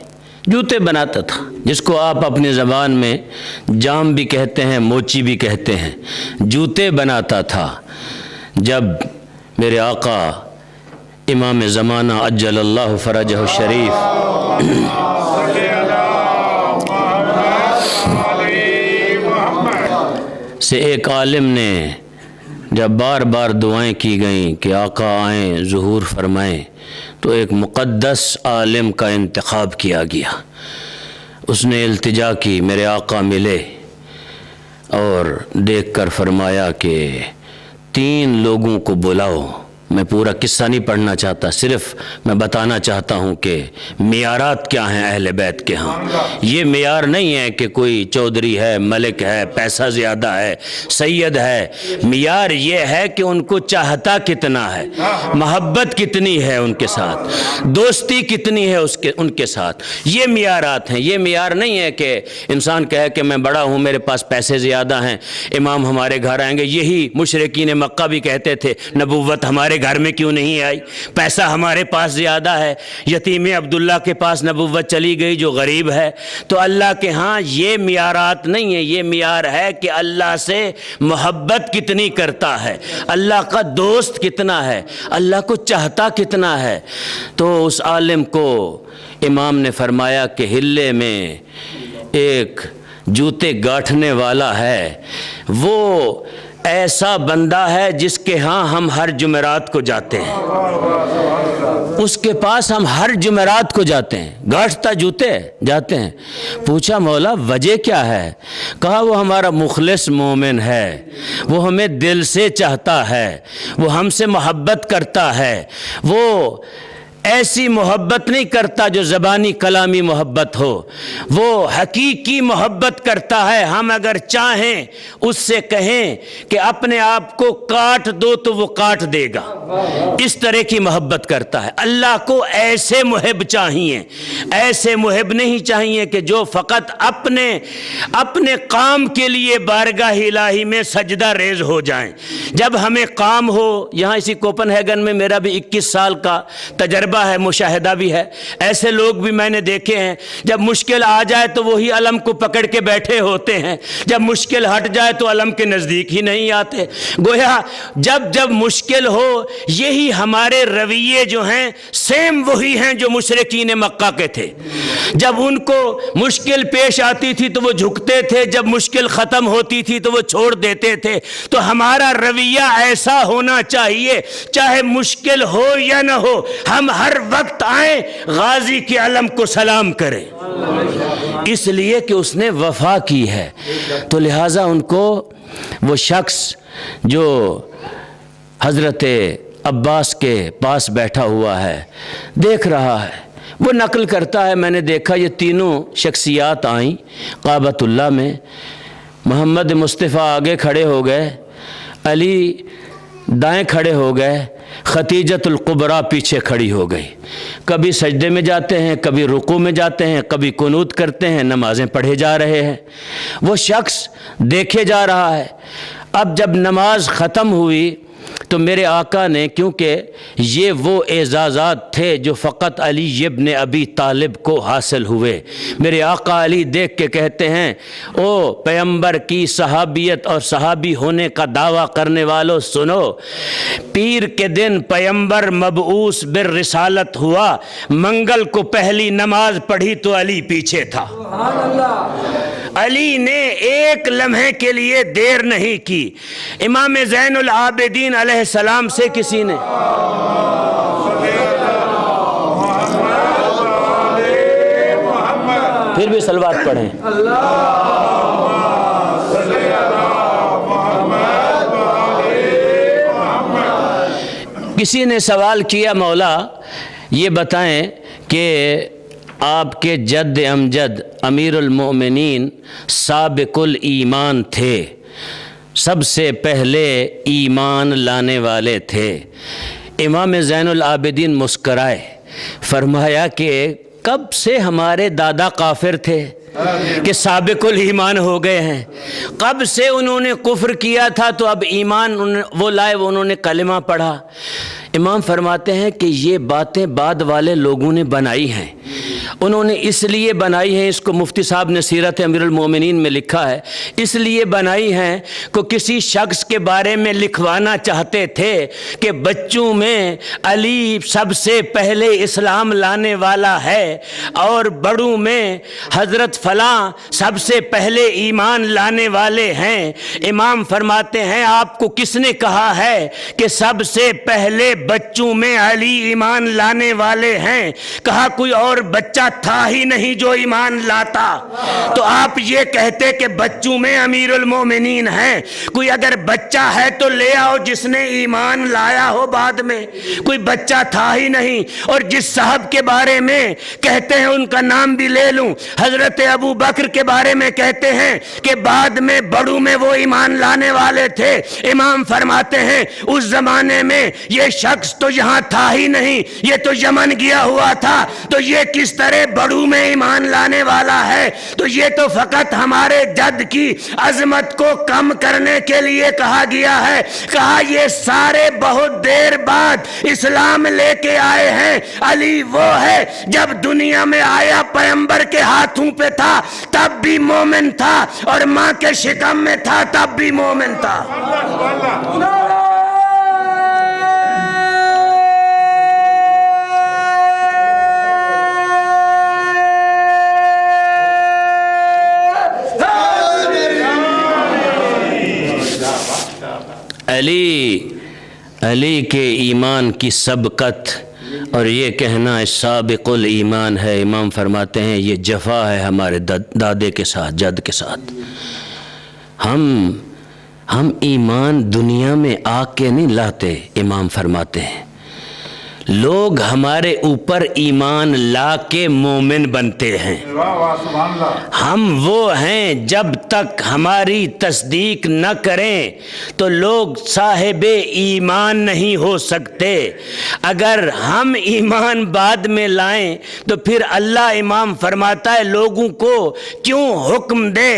جوتے بناتا تھا، جس کو آپ اپنی زبان میں جام بھی کہتے ہیں، موچی بھی کہتے ہیں، جوتے بناتا تھا۔ جب میرے آقا امام زمانہ عجل اللہ فرجہ الشریف سے ایک عالم نے جب بار بار دعائیں کی گئیں کہ آقا آئیں ظہور فرمائیں، تو ایک مقدس عالم کا انتخاب کیا گیا۔ اس نے التجا کی میرے آقا ملے اور دیکھ کر فرمایا کہ 3 لوگوں کو بلاؤ۔ میں پورا قصہ نہیں پڑھنا چاہتا، صرف میں بتانا چاہتا ہوں کہ معیارات کیا ہیں اہل بیت کے ہاں۔ یہ معیار نہیں ہے کہ کوئی چودھری ہے، ملک ہے، پیسہ زیادہ ہے، سید ہے۔ معیار یہ ہے کہ ان کو چاہتا کتنا ہے، محبت کتنی ہے ان کے ساتھ، دوستی کتنی ہے ان کے ساتھ۔ یہ معیارات ہیں۔ یہ معیار نہیں ہے کہ انسان کہے کہ میں بڑا ہوں، میرے پاس پیسے زیادہ ہیں، امام ہمارے گھر آئیں گے۔ یہی مشرکین مکہ بھی کہتے تھے، نبوت ہمارے گھر میں کیوں نہیں آئی، پیسہ ہمارے پاس زیادہ ہے۔ یتیم عبداللہ کے پاس نبوت چلی گئی جو غریب ہے۔ تو اللہ کے ہاں یہ معیارات نہیں ہے، یہ معیار ہے کہ اللہ سے محبت کتنی کرتا ہے، اللہ کا دوست کتنا ہے، اللہ کو چاہتا کتنا ہے۔ تو اس عالم کو امام نے فرمایا کہ ہلے میں ایک جوتے گاٹھنے والا ہے، وہ ایسا بندہ ہے جس کے ہاں ہم ہر جمعرات کو جاتے ہیں، اس کے پاس ہم ہر جمعرات کو جاتے ہیں، گاٹھتا جوتے جاتے ہیں۔ پوچھا مولا وجہ کیا ہے؟ کہا وہ ہمارا مخلص مومن ہے، وہ ہمیں دل سے چاہتا ہے، وہ ہم سے محبت کرتا ہے، وہ ایسی محبت نہیں کرتا جو زبانی کلامی محبت ہو، وہ حقیقی محبت کرتا ہے۔ ہم اگر چاہیں اس سے کہیں کہ اپنے آپ کو کاٹ دو تو وہ کاٹ دے گا، اس طرح کی محبت کرتا ہے۔ اللہ کو ایسے محب چاہیے، ایسے محب نہیں چاہیے کہ جو فقط اپنے کام کے لیے بارگاہ الہی میں سجدہ ریز ہو جائیں۔ جب ہمیں کام ہو، یہاں اسی کوپن ہیگن میں میرا بھی 21 سال کا تجربہ ہے، مشاہدہ بھی ہے، ایسے لوگ بھی میں نے دیکھے ہیں، جب مشکل آ جائے تو وہی علم کو پکڑ کے بیٹھے ہوتے ہیں، جب مشکل ہٹ جائے تو علم کے نزدیک ہی نہیں آتے۔ گویا جب مشکل ہو، یہی ہمارے رویے جو ہیں سیم وہی ہیں جو مشرکین مکہ کے تھے۔ جب ان کو مشکل پیش آتی تھی تو وہ جھکتے تھے، جب مشکل ختم ہوتی تھی تو وہ چھوڑ دیتے تھے۔ تو ہمارا رویہ ایسا ہونا چاہیے، چاہے مشکل ہو یا نہ ہو، ہم ہر وقت آئیں غازی کے علم کو سلام کریں، اس لیے کہ اس نے وفا کی ہے۔ تو لہٰذا ان کو وہ شخص جو حضرت عباس کے پاس بیٹھا ہوا ہے دیکھ رہا ہے، وہ نقل کرتا ہے، میں نے دیکھا یہ تینوں شخصیات آئیں کعبۃ اللہ میں، محمد مصطفیٰ آگے کھڑے ہو گئے، علی دائیں کھڑے ہو گئے، ختیجۃ القبریٰ پیچھے کھڑی ہو گئی۔ کبھی سجدے میں جاتے ہیں، کبھی رکوع میں جاتے ہیں، کبھی قنوت کرتے ہیں، نمازیں پڑھے جا رہے ہیں۔ وہ شخص دیکھے جا رہا ہے۔ اب جب نماز ختم ہوئی تو میرے آقا نے، کیونکہ یہ وہ اعزازات تھے جو فقط علی ابن ابی طالب کو حاصل ہوئے، میرے آقا علی دیکھ کے کہتے ہیں او پیغمبر کی صحابیت اور صحابی ہونے کا دعویٰ کرنے والوں سنو، پیر کے دن پیغمبر مبعوث بالرسالت ہوا، منگل کو پہلی نماز پڑھی تو علی پیچھے تھا۔ علی نے ایک لمحے کے لیے دیر نہیں کی۔ امام زین العابدین علیہ السلام سے کسی نے پھر بھی صلوات پڑھیں، کسی نے سوال کیا مولا یہ بتائیں کہ آپ کے جد امجد امیر المؤمنین سابق الایمان تھے، سب سے پہلے ایمان لانے والے تھے۔ امام زین العابدین مسکرائے، فرمایا کہ کب سے ہمارے دادا کافر تھے کہ سابق الایمان ہو گئے ہیں؟ کب سے انہوں نے کفر کیا تھا تو اب ایمان وہ لائے، انہوں نے کلمہ پڑھا۔ امام فرماتے ہیں کہ یہ باتیں بعد والے لوگوں نے بنائی ہیں، انہوں نے اس لیے بنائی ہیں، اس کو مفتی صاحب نے سیرت امیر المومنین میں لکھا ہے، اس لیے بنائی ہیں کہ کسی شخص کے بارے میں لکھوانا چاہتے تھے کہ بچوں میں علی سب سے پہلے اسلام لانے والا ہے اور بڑوں میں حضرت فلاں سب سے پہلے ایمان لانے والے ہیں۔ امام فرماتے ہیں آپ کو کس نے کہا ہے کہ سب سے پہلے بچوں میں علی ایمان لانے والے ہیں؟ کہا کوئی اور بچہ تھا ہی نہیں جو ایمان لاتا، تو آپ یہ کہتے کہ بچوں میں امیر المومنین ہیں۔ کوئی اگر بچہ ہے تو لے آؤ جس نے ایمان لایا ہو بعد میں، کوئی بچہ تھا ہی نہیں۔ اور جس صاحب کے بارے میں کہتے ہیں ان کا نام بھی لے لوں، حضرت ابو بکر کے بارے میں کہتے ہیں کہ بعد میں بڑوں میں وہ ایمان لانے والے تھے۔ امام فرماتے ہیں اس زمانے میں یہ شخص تو یہاں تھا ہی نہیں، یہ تو یمن گیا ہوا تھا، تو یہ کس طرح بڑوں میں ایمان لانے والا ہے؟ تو یہ تو فقط ہمارے جد کی عظمت کو کم کرنے کے لیے کہا گیا ہے۔ کہا یہ سارے بہت دیر بعد اسلام لے کے آئے ہیں۔ علی وہ ہے جب دنیا میں آیا پیغمبر کے ہاتھوں پہ تھا تب بھی مومن تھا، اور ماں کے شکم میں تھا تب بھی مومن تھا۔ علی کے ایمان کی سبقت اور یہ کہنا سابق الایمان ہے، امام فرماتے ہیں یہ جفا ہے ہمارے دادے کے ساتھ، جد کے ساتھ۔ ہم ایمان دنیا میں آ کے نہیں لاتے، امام فرماتے ہیں لوگ ہمارے اوپر ایمان لا کے مومن بنتے ہیں۔ ہم وہ ہیں جب تک ہماری تصدیق نہ کریں تو لوگ صاحب ایمان نہیں ہو سکتے۔ اگر ہم ایمان بعد میں لائیں تو پھر اللہ امام فرماتا ہے لوگوں کو کیوں حکم دے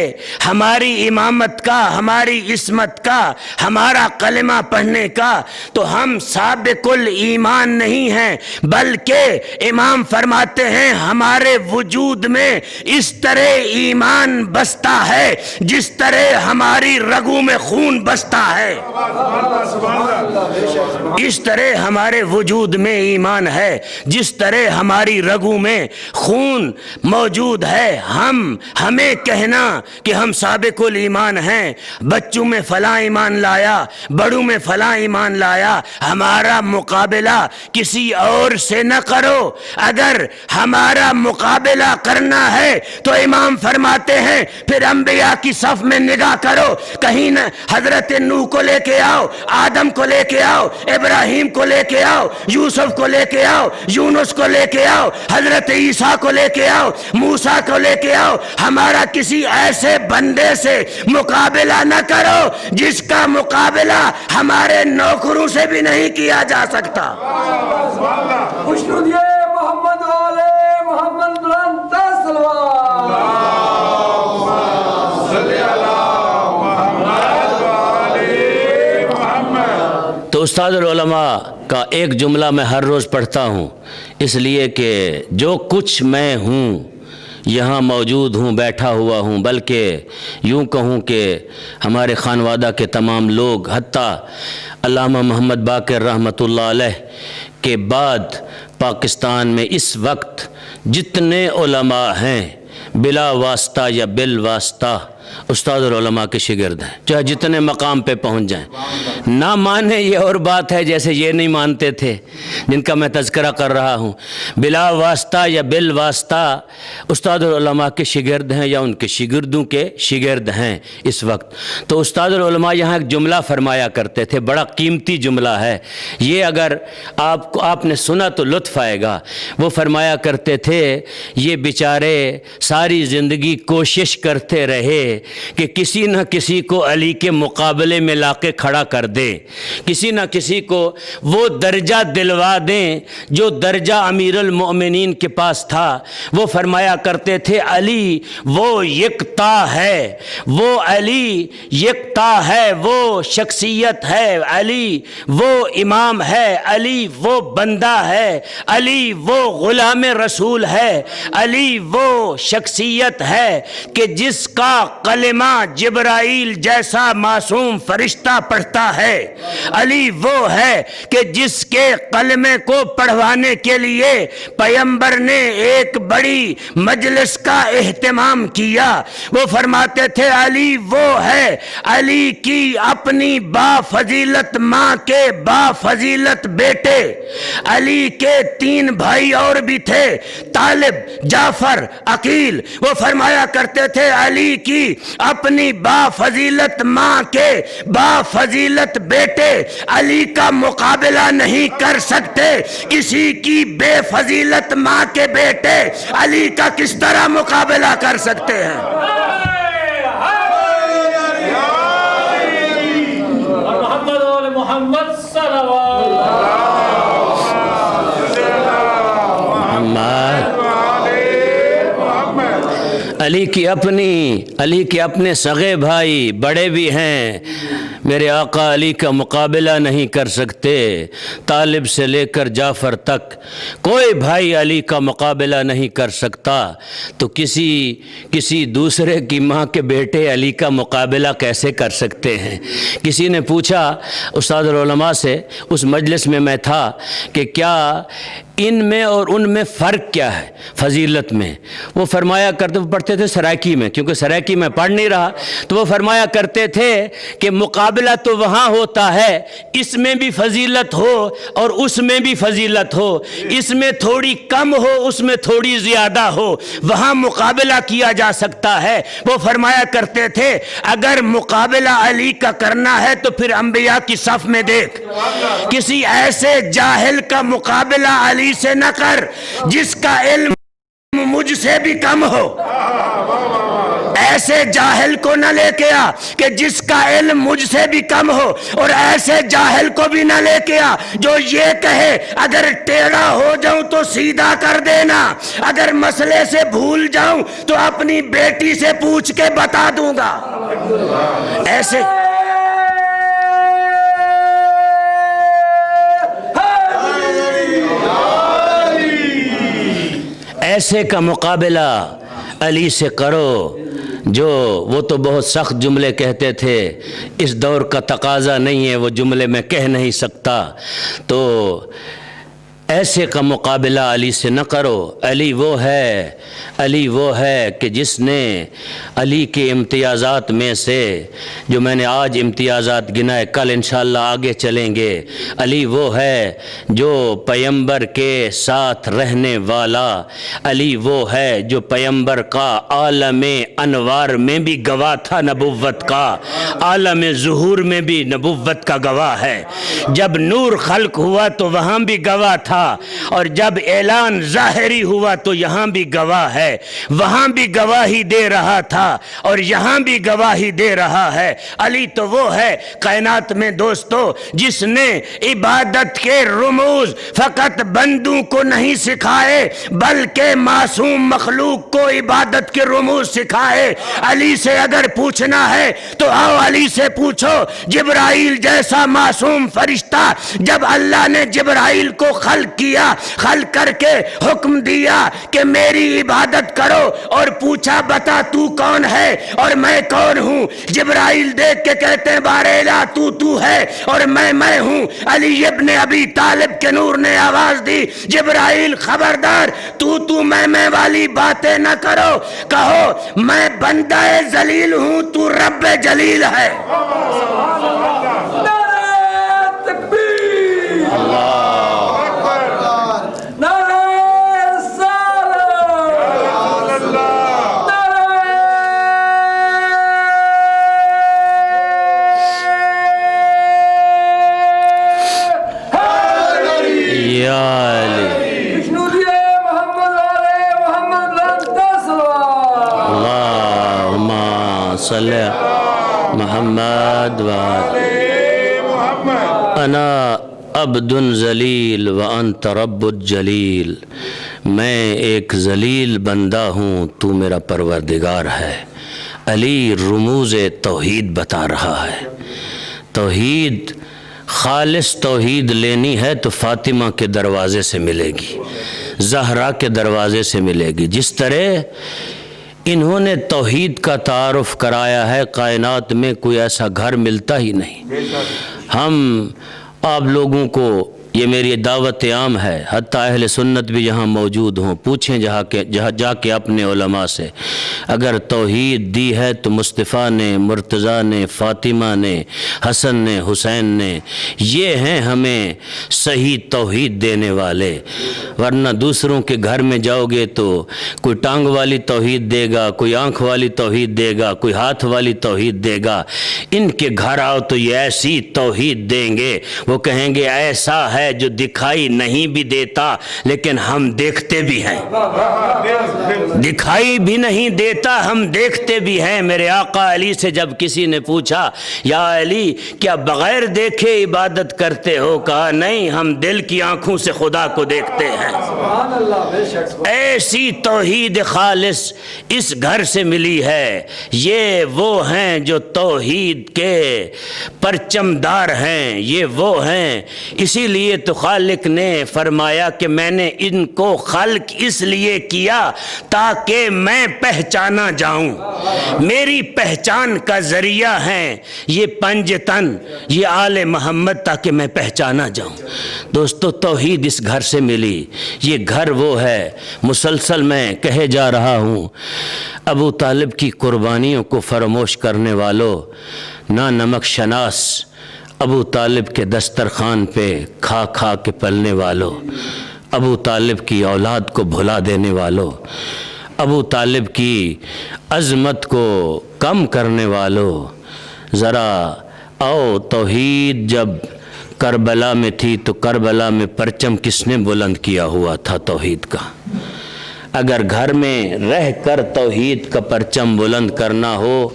ہماری امامت کا، ہماری عصمت کا، ہمارا کلمہ پڑھنے کا، تو ہم سابق الایمان نہیں ہیں، بلکہ امام فرماتے ہیں ہمارے وجود میں اس طرح ایمان بستا ہے جس طرح ہماری رگوں میں خون بستا ہے۔ اس طرح ہمارے وجود میں ایمان ہے جس طرح ہماری رگوں میں خون موجود ہے۔ ہمیں کہنا کہ ہم سابق الایمان ہیں، بچوں میں فلاں ایمان لایا، بڑوں میں فلاں ایمان لایا، ہمارا مقابلہ کسی اور سے نہ کرو۔ اگر ہمارا مقابلہ کرنا ہے تو امام فرماتے ہیں پھر انبیاء کی صف میں نگاہ کرو، کہیں نہ حضرت نوح کو لے کے آؤ، آدم کو لے کے آؤ، ابراہیم کو لے کے آؤ، یوسف کو لے کے آؤ، یونس کو لے کے آؤ، حضرت عیسیٰ کو لے کے آؤ، موسیٰ کو لے کے آؤ۔ ہمارا کسی ایسے بندے سے مقابلہ نہ کرو جس کا مقابلہ ہمارے نوکروں سے بھی نہیں کیا جا سکتا۔ خوشنودی محمد والے محمد بلند سلوات۔ تو استاد العلماء کا ایک جملہ میں ہر روز پڑھتا ہوں، اس لیے کہ جو کچھ میں ہوں یہاں موجود ہوں، بیٹھا ہوا ہوں، بلکہ یوں کہوں کہ ہمارے خانوادہ کے تمام لوگ، حتیٰ علامہ محمد باقر رحمۃ اللہ علیہ کے بعد پاکستان میں اس وقت جتنے علماء ہیں بلا واسطہ یا بالواسطہ استاد العلماء کے شاگرد ہیں، چاہے جتنے مقام پہ پہنچ جائیں۔ نہ مانے یہ اور بات ہے، جیسے یہ نہیں مانتے تھے جن کا میں تذکرہ کر رہا ہوں، بلا واسطہ یا بالواسطہ استاد العلماء کے شاگرد ہیں یا ان کے شاگردوں کے شاگرد ہیں اس وقت۔ تو استاد العلماء یہاں ایک جملہ فرمایا کرتے تھے، بڑا قیمتی جملہ ہے یہ، اگر آپ نے سنا تو لطف آئے گا۔ وہ فرمایا کرتے تھے یہ بیچارے ساری زندگی کوشش کرتے رہے کہ کسی نہ کسی کو علی کے مقابلے میں لا کے کھڑا کر دیں، کسی نہ کسی کو وہ درجہ دلوا دیں جو درجہ امیر المؤمنین کے پاس تھا۔ وہ فرمایا کرتے تھے علی وہ یکتا ہے، وہ علی یکتا ہے، وہ شخصیت ہے، علی وہ امام ہے، علی وہ بندہ ہے، علی وہ غلام رسول ہے، علی وہ شخصیت ہے کہ جس کا کلمہ جبرائیل جیسا معصوم فرشتہ پڑھتا ہے، علی وہ ہے کہ جس کے کلمے کو پڑھوانے کے لیے پیغمبر نے ایک بڑی مجلس کا اہتمام کیا۔ وہ فرماتے تھے علی وہ ہے، علی کی اپنی با فضیلت ماں کے با فضیلت بیٹے، علی کے 3 بھائی اور بھی تھے، طالب، جعفر، عقیل۔ وہ فرمایا کرتے تھے علی کی اپنی با فضیلت ماں کے با فضیلت بیٹے علی کا مقابلہ نہیں کر سکتے، کسی کی بے فضیلت ماں کے بیٹے علی کا کس طرح مقابلہ کر سکتے ہیں؟ محمد صلوات علی کے اپنے سگے بھائی بڑے بھی ہیں، میرے آقا علی کا مقابلہ نہیں کر سکتے، طالب سے لے کر جعفر تک کوئی بھائی علی کا مقابلہ نہیں کر سکتا، تو کسی دوسرے کی ماں کے بیٹے علی کا مقابلہ کیسے کر سکتے ہیں؟ کسی نے پوچھا استاد العلماء سے، اس مجلس میں میں تھا، کہ کیا ان میں اور ان میں فرق کیا ہے فضیلت میں؟ وہ فرمایا کرتے، وہ پڑھتے تھے سرائکی میں، کیونکہ سرائکی میں پڑھ نہیں رہا، تو وہ فرمایا کرتے تھے کہ مقابلہ تو وہاں ہوتا ہے اس میں بھی فضیلت ہو اور اس میں بھی فضیلت ہو، اس میں تھوڑی کم ہو اس میں تھوڑی زیادہ ہو، وہاں مقابلہ کیا جا سکتا ہے۔ وہ فرمایا کرتے تھے اگر مقابلہ علی کا کرنا ہے تو پھر انبیاء کی صف میں دیکھ، کسی ایسے جاہل کا مقابلہ علی سے نہ کر جس کا علم مجھ سے بھی کم ہو، ایسے جاہل کو نہ لے کے آ کہ جس کا علم مجھ سے بھی کم ہو، اور ایسے جاہل کو بھی نہ لے کے آ جو یہ کہے اگر ٹیڑھا ہو جاؤں تو سیدھا کر دینا، اگر مسئلے سے بھول جاؤں تو اپنی بیٹی سے پوچھ کے بتا دوں گا۔ ایسے کا مقابلہ علی سے کرو، جو وہ تو بہت سخت جملے کہتے تھے، اس دور کا تقاضا نہیں ہے وہ جملے میں کہہ نہیں سکتا، تو ایسے کا مقابلہ علی سے نہ کرو۔ علی وہ ہے کہ جس نے علی کے امتیازات میں سے، جو میں نے آج امتیازات گنائے، کل انشاءاللہ آگے چلیں گے، علی وہ ہے جو پیغمبر کے ساتھ رہنے والا، علی وہ ہے جو پیغمبر کا عالم انوار میں بھی گواہ تھا، نبوت کا عالم ظہور میں بھی نبوت کا گواہ ہے، جب نور خلق ہوا تو وہاں بھی گواہ تھا، اور جب اعلان ظاہری ہوا تو یہاں بھی گواہ ہے، وہاں بھی گواہی دے رہا تھا اور یہاں بھی گواہی دے رہا ہے۔ علی تو وہ ہے کائنات میں دوستو جس نے عبادت کے رموز فقط بندوں کو نہیں سکھائے بلکہ معصوم مخلوق کو عبادت کے رموز سکھائے۔ علی سے اگر پوچھنا ہے تو آؤ علی سے پوچھو، جبرائیل جیسا معصوم فرشتہ جب اللہ نے جبرائیل کو خلق کیا، خلق کر کے حکم دیا کہ میری عبادت کرو، اور پوچھا بتا تو کون ہے اور میں کون ہوں، جبرائیل دیکھ کے کہتے ہیں باریلا تو ہے اور میں ہوں۔ علی ابن ابی طالب کے نور نے آواز دی جبرائیل خبردار، تو میں والی باتیں نہ کرو، کہو میں بندہ ذلیل ہوں، تو رب جلیل ہے۔ صلی محمد انا عبد ذلیل وانت رب الجلیل، میں ایک ذلیل بندہ ہوں، تو میرا پروردگار ہے۔ علی رموز توحید بتا رہا ہے۔ توحید، خالص توحید لینی ہے تو فاطمہ کے دروازے سے ملے گی، زہرا کے دروازے سے ملے گی۔ جس طرح انہوں نے توحید کا تعارف کرایا ہے، کائنات میں کوئی ایسا گھر ملتا ہی نہیں۔ ہم آپ لوگوں کو، یہ میری دعوت عام ہے، حتیٰ اہل سنت بھی یہاں موجود ہوں، پوچھیں جہاں جا کے اپنے علماء سے، اگر توحید دی ہے تو مصطفیٰ نے، مرتضیٰ نے، فاطمہ نے، حسن نے، حسین نے، یہ ہیں ہمیں صحیح توحید دینے والے۔ ورنہ دوسروں کے گھر میں جاؤ گے تو کوئی ٹانگ والی توحید دے گا، کوئی آنکھ والی توحید دے گا، کوئی ہاتھ والی توحید دے گا۔ ان کے گھر آؤ تو یہ ایسی توحید دیں گے، وہ کہیں گے ایسا ہے جو دکھائی نہیں بھی دیتا لیکن ہم دیکھتے بھی ہیں، دکھائی بھی نہیں دیتا ہم دیکھتے بھی ہیں۔ میرے آقا علی سے جب کسی نے پوچھا، یا علی کیا بغیر دیکھے عبادت کرتے ہو؟ کہا نہیں، ہم دل کی آنکھوں سے خدا کو دیکھتے ہیں۔ ایسی توحید خالص اس گھر سے ملی ہے۔ یہ وہ ہیں جو توحید کے پرچمدار ہیں، یہ وہ ہیں۔ اسی لیے تو خالق نے فرمایا کہ میں نے ان کو خلق اس لیے کیا تاکہ میں پہچانا جاؤں، میری پہچان کا ذریعہ ہیں یہ پنج تن، یہ آل محمد، تاکہ میں پہچانا جاؤں۔ دوستو، توحید اس گھر سے ملی۔ یہ گھر وہ ہے، مسلسل میں کہے جا رہا ہوں، ابو طالب کی قربانیوں کو فراموش کرنے والوں، نا نمک شناس، ابو طالب کے دسترخوان پہ کھا کھا کے پلنے والوں، ابو طالب کی اولاد کو بھلا دینے والوں، ابو طالب کی عظمت کو کم کرنے والوں، ذرا آؤ، توحید جب کربلا میں تھی تو کربلا میں پرچم کس نے بلند کیا ہوا تھا توحید کا؟ اگر گھر میں رہ کر توحید کا پرچم بلند کرنا ہو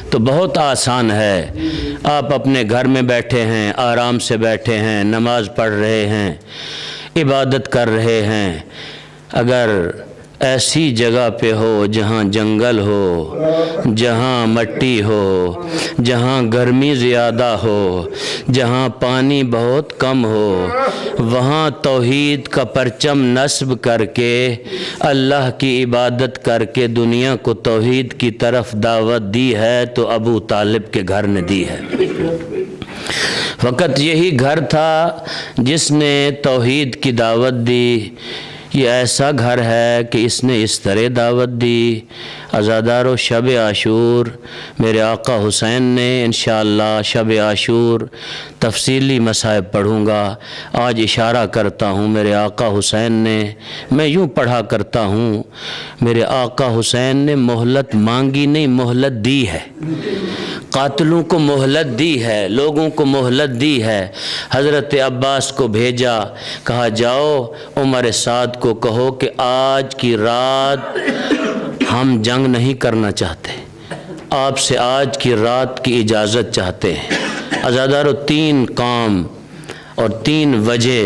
تو بہت آسان ہے۔ آپ اپنے گھر میں بیٹھے ہیں، آرام سے بیٹھے ہیں، نماز پڑھ رہے ہیں، عبادت کر رہے ہیں، اگر ایسی جگہ پہ ہو جہاں جنگل ہو، جہاں مٹی ہو، جہاں گرمی زیادہ ہو، جہاں پانی بہت کم ہو، وہاں توحید کا پرچم نصب کر کے، اللہ کی عبادت کر کے دنیا کو توحید کی طرف دعوت دی ہے تو ابو طالب کے گھر نے دی ہے۔ فقط یہی گھر تھا جس نے توحید کی دعوت دی۔ یہ ایسا گھر ہے کہ اس نے اس طرح دعوت دی۔ عزادارو، شب عاشور میرے آقا حسین نے انشاءاللہ شب عاشور تفصیلی مصائب پڑھوں گا۔ آج اشارہ کرتا ہوں میرے آقا حسین نے، میں یوں پڑھا کرتا ہوں، میرے آقا حسین نے مہلت مانگی نہیں، مہلت دی ہے۔ قاتلوں کو مہلت دی ہے، لوگوں کو مہلت دی ہے۔ حضرت عباس کو بھیجا، کہا جاؤ عمر سعد کو کہو کہ آج کی رات ہم جنگ نہیں کرنا چاہتے، آپ سے آج کی رات کی اجازت چاہتے ہیں۔ عزادارو، 3 کام اور 3 وجہ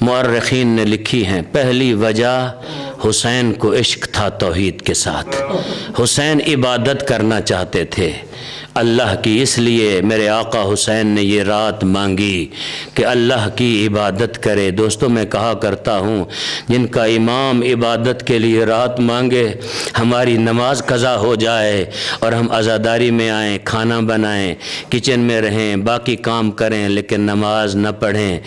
مورخین نے لکھی ہیں۔ پہلی وجہ، حسین کو عشق تھا توحید کے ساتھ، حسین عبادت کرنا چاہتے تھے اللہ کی، اس لیے میرے آقا حسین نے یہ رات مانگی کہ اللہ کی عبادت کرے۔ دوستو، میں کہا کرتا ہوں، جن کا امام عبادت کے لیے رات مانگے، ہماری نماز قضا ہو جائے اور ہم عزاداری میں آئیں، کھانا بنائیں، کچن میں رہیں، باقی کام کریں لیکن نماز نہ پڑھیں،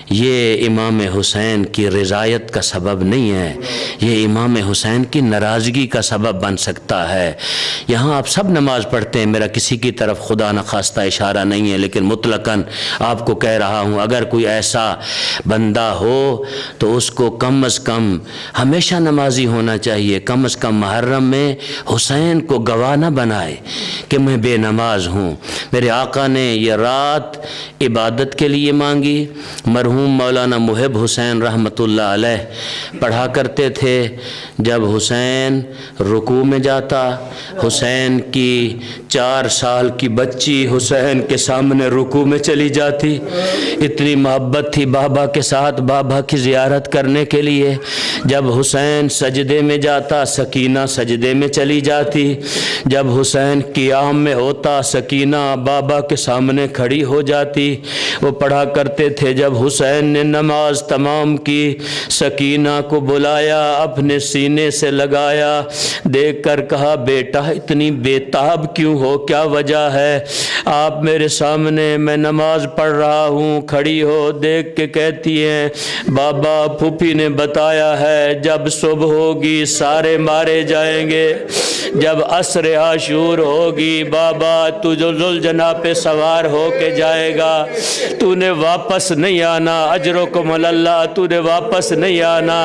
یہ امام حسین کی رضایت کا سبب نہیں ہے، یہ امام حسین کی ناراضگی کا سبب بن سکتا ہے۔ یہاں آپ سب نماز پڑھتے ہیں، میرا کسی کی طرف خدا نخواستہ اشارہ نہیں ہے، لیکن مطلقاً آپ کو کہہ رہا ہوں، اگر کوئی ایسا بندہ ہو تو اس کو کم از کم ہمیشہ نمازی ہونا چاہیے، کم از کم محرم میں حسین کو گواہ نہ بنائے کہ میں بے نماز ہوں۔ میرے آقا نے یہ رات عبادت کے لیے مانگی، مرحوم مرحوم مولانا محب حسین رحمۃ اللہ علیہ پڑھا کرتے تھے، جب حسین رکوع میں جاتا، حسین کی 4 سال کی بچی حسین کے سامنے رکوع میں چلی جاتی، اتنی محبت تھی بابا کے ساتھ بابا کی زیارت کرنے کے لیے۔ جب حسین سجدے میں جاتا، سکینہ سجدے میں چلی جاتی، جب حسین قیام میں ہوتا، سکینہ بابا کے سامنے کھڑی ہو جاتی۔ وہ پڑھا کرتے تھے جب حسین نے نماز تمام کی، سکینہ کو بلایا، اپنے سینے سے لگایا، دیکھ کر کہا بیٹا اتنی بےتاب کیوں ہو، کیا وجہ ہے؟ آپ میرے سامنے، میں نماز پڑھ رہا ہوں، کھڑی ہو۔ دیکھ کے کہتی ہیں بابا پھوپھی نے بتایا ہے جب صبح ہوگی سارے مارے جائیں گے، جب عصر عاشور ہوگی بابا تو جو ذوالجناح پہ سوار ہو کے جائے گا، تو نے واپس نہیں آنا، اجرکم اللہ، تو نے واپس نہیں آنا۔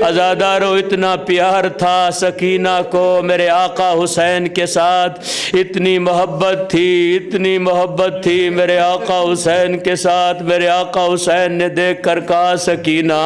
عزادارو اتنا پیار تھا سکینہ کو میرے آقا حسین کے ساتھ، اتنی محبت تھی، اتنی محبت تھی میرے آقا حسین کے ساتھ۔ میرے آقا حسین نے دیکھ کر کہا سکینہ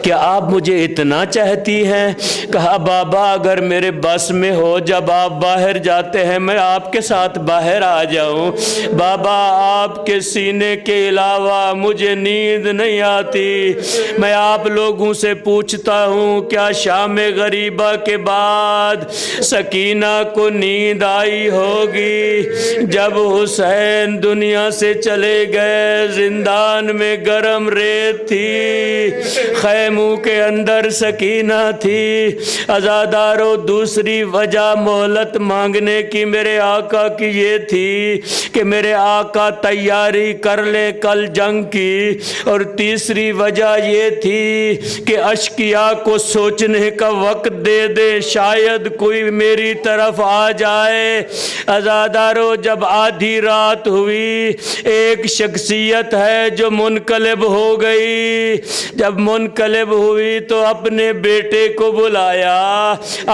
کیا آپ مجھے اتنا چاہتی ہیں؟ کہا بابا اگر میرے بس میں ہو جب آپ باہر جاتے ہیں میں آپ کے ساتھ باہر آ جاؤں۔ بابا آپ کے سینے کے علاوہ مجھے نیند نہیں آتی، میں آپ لوگوں سے پوچھتا ہوں کیا شام غریبہ کے بعد سکینہ کو نیند آئی ہوگی؟ جب حسین دنیا سے چلے گئے، زندان میں گرم ریت تھی، خیموں کے اندر سکینہ تھی۔ عزادارو دوسری وجہ مہلت مانگنے کی میرے آقا کی یہ تھی کہ میرے آقا تیاری کر لے کل جنگ کی، اور تیسری وجہ یہ تھی کہ اشقیاء کو سوچنے کا وقت دے دے، شاید کوئی میری طرف آ جائے۔ عزادارو جب آدھی رات ہوئی، ایک شخصیت ہے جو منقلب ہو گئی، جب منقلب ہوئی تو اپنے بیٹے کو بلایا،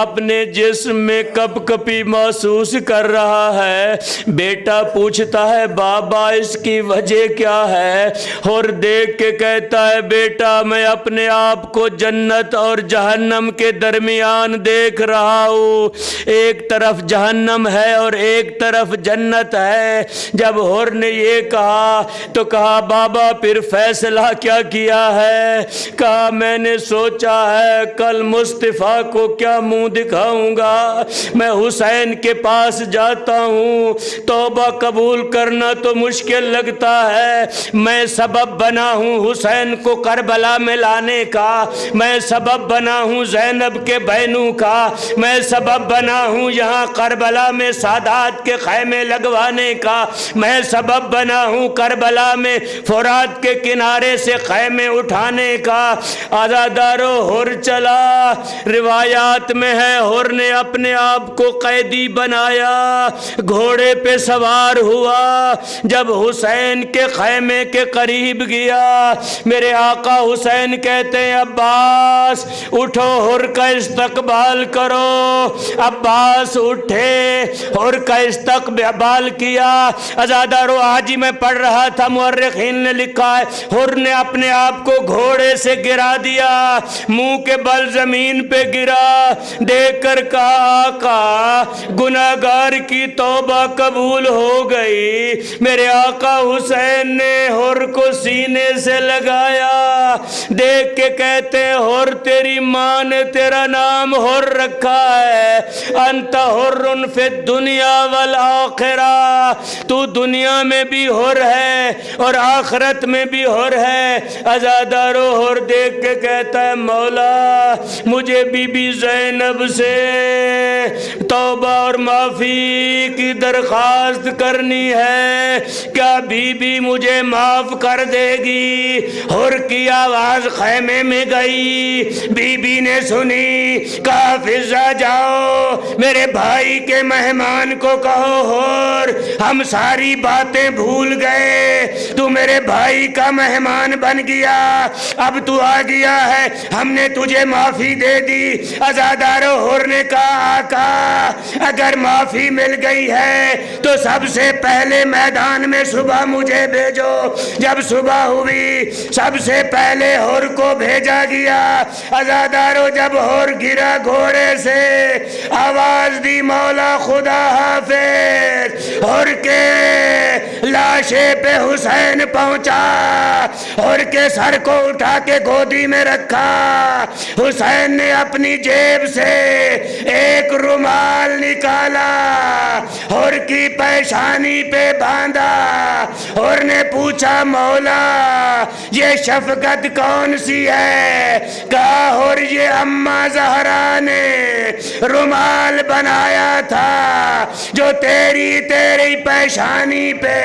اپنے جسم میں کپ کپی محسوس کر رہا ہے۔ بیٹا پوچھتا ہے بابا اس کی وجہ کیا ہے؟ اور دیکھ کے کہتا ہے بیٹا میں اپنے آپ کو جنت اور جہنم کے درمیان دیکھ رہا ہوں، ایک طرف جہنم ہے اور ایک طرف جنت ہے۔ جب ہور نے یہ کہا تو کہا بابا پھر فیصلہ کیا کیا ہے؟ کہا میں نے سوچا ہے کل مصطفیٰ کو کیا منہ دکھاؤں گا، میں حسین کے پاس جاتا ہوں، توبہ قبول کرنا تو مشکل لگتا ہے، میں سبب بنا ہوں حسین کو کربلا میں لانے کا، میں سبب بنا ہوں زینب کے بہنوں کا، میں سبب بنا ہوں یہاں کربلا میں سادات کے خیمے لگوانے کا، میں سبب بنا ہوں کربلا میں فرات کے کنارے سے خیمے اٹھانے کا۔ عزادارو ہر چلا، روایات میں ہے ہر نے اپنے آپ کو قیدی بنایا، گھوڑے پہ سوار ہوا، جب حسین کے خیمے کے قریب گیا میرے آقا حسین کہتے ہیں عباس اٹھو ہر کا استقبال کرو۔ عباس اٹھے، ہر کا استقبال کیا۔ عزادارو آج ہی میں پڑھ رہا تھا مورخین نے لکھا ہے ہر نے اپنے آپ کو گھوڑے سے گرا دیا، منہ کے بل زمین پہ گرا، دیکھ کر کہا آقا گناہگار کی توبہ قبول ہو گئی۔ میرے آقا حسین نے ہر کو سینے سے لگایا، دیکھ کے کہتے ہیں ہر تیری ماں نے تیرا نام ہر رکھا ہے، انت حر فی الدنیا والآخرہ، تو دنیا میں بھی حر ہے اور آخرت میں بھی حر ہے۔ عزادارو ہر دیکھ کے کہتا ہے مولا مجھے بی بی زینب سے توبہ اور معافی کی درخواست کرنی ہے، کیا بی بی مجھے معاف کر دے گی؟ ہر کی آواز خیمے میں گئی، بی بی نے سنی، کہا فضہ جاؤ میرے بھائی کے مہمان کو کہو ہور ہم ساری باتیں بھول گئے، تو میرے بھائی کا مہمان بن گیا، اب تو آ گیا ہے، ہم نے تجھے معافی دے دی۔ عزادار ہور نے کہا آقا اگر معافی مل گئی ہے تو سب سے پہلے میدان میں صبح مجھے بھیجو۔ جب صبح ہوئی سب سے پہلے ہور کو بھیجا گیا۔ عزادارو جب ہور گرا گھوڑے سے آواز دی مولا خدا حافظ، ہور کے لاشے پہ حسین پہنچا، ہور کے سر کو اٹھا کے گودی میں رکھا، حسین نے اپنی جیب سے ایک رومال نکالا، ہور کی پیشانی پہ باندھا، ہور نے پوچھا مولا یہ شفقت کون سی ہے؟ کہا ہور یہ اماں زہرا نے رومال بنایا تھا جو تیری پیشانی پہ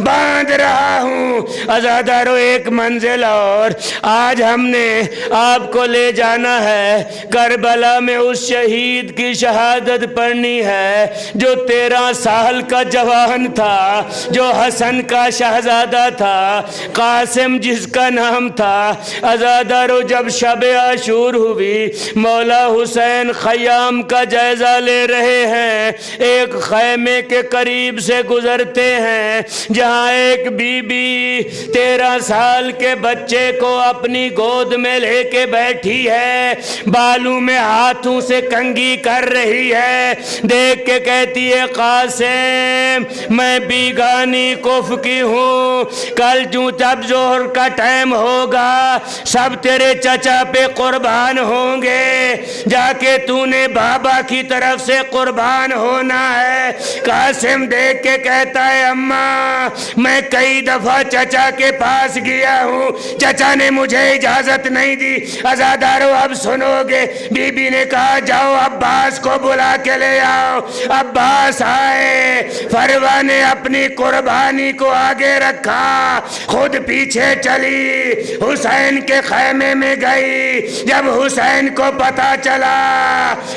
باندھ رہا ہوں۔ عزادارو ایک منزل اور، آج ہم نے آپ کو لے جانا ہے کربلا میں اس شہید کی شہادت پڑھنی ہے جو 13 سال کا جوان تھا، جو حسن کا شہزادہ تھا، قاسم جس کا نام تھا۔ عزادارو جب شب عاشور ہوئی مولا حسین خیام کا جائزہ لے رہے ہیں، ایک خیمے کے قریب سے گزرتے ہیں جہاں ایک بی بی 13 سال کے بچے کو اپنی گود میں لے کے بیٹھی ہے، بالوں میں ہاتھوں سے کنگھی کر رہی ہے، دیکھ کے کہتی ہے قاسم میں بیگانی کف کی ہوں، کل جب ظہر کا ٹائم ہوگا سب تیرے چچا پہ قربان ہوں گے، جا کے تو نے بابا کی طرف سے قربان ہونا ہے۔ قاسم دیکھ کے کہتا ہے اماں میں کئی دفعہ چچا کے پاس گیا ہوں، چچا نے مجھے اجازت نہیں دی۔ عزادارو اب سنو گے، بی بی نے کہا جاؤ عباس کو بلا کے لے آؤ۔ عباس آئے، فروہ نے اپنی قربانی کو آگے رکھا، خود پیچھے چلی، حسین کے خیمے میں گئی۔ جب حسین کو پتا چلا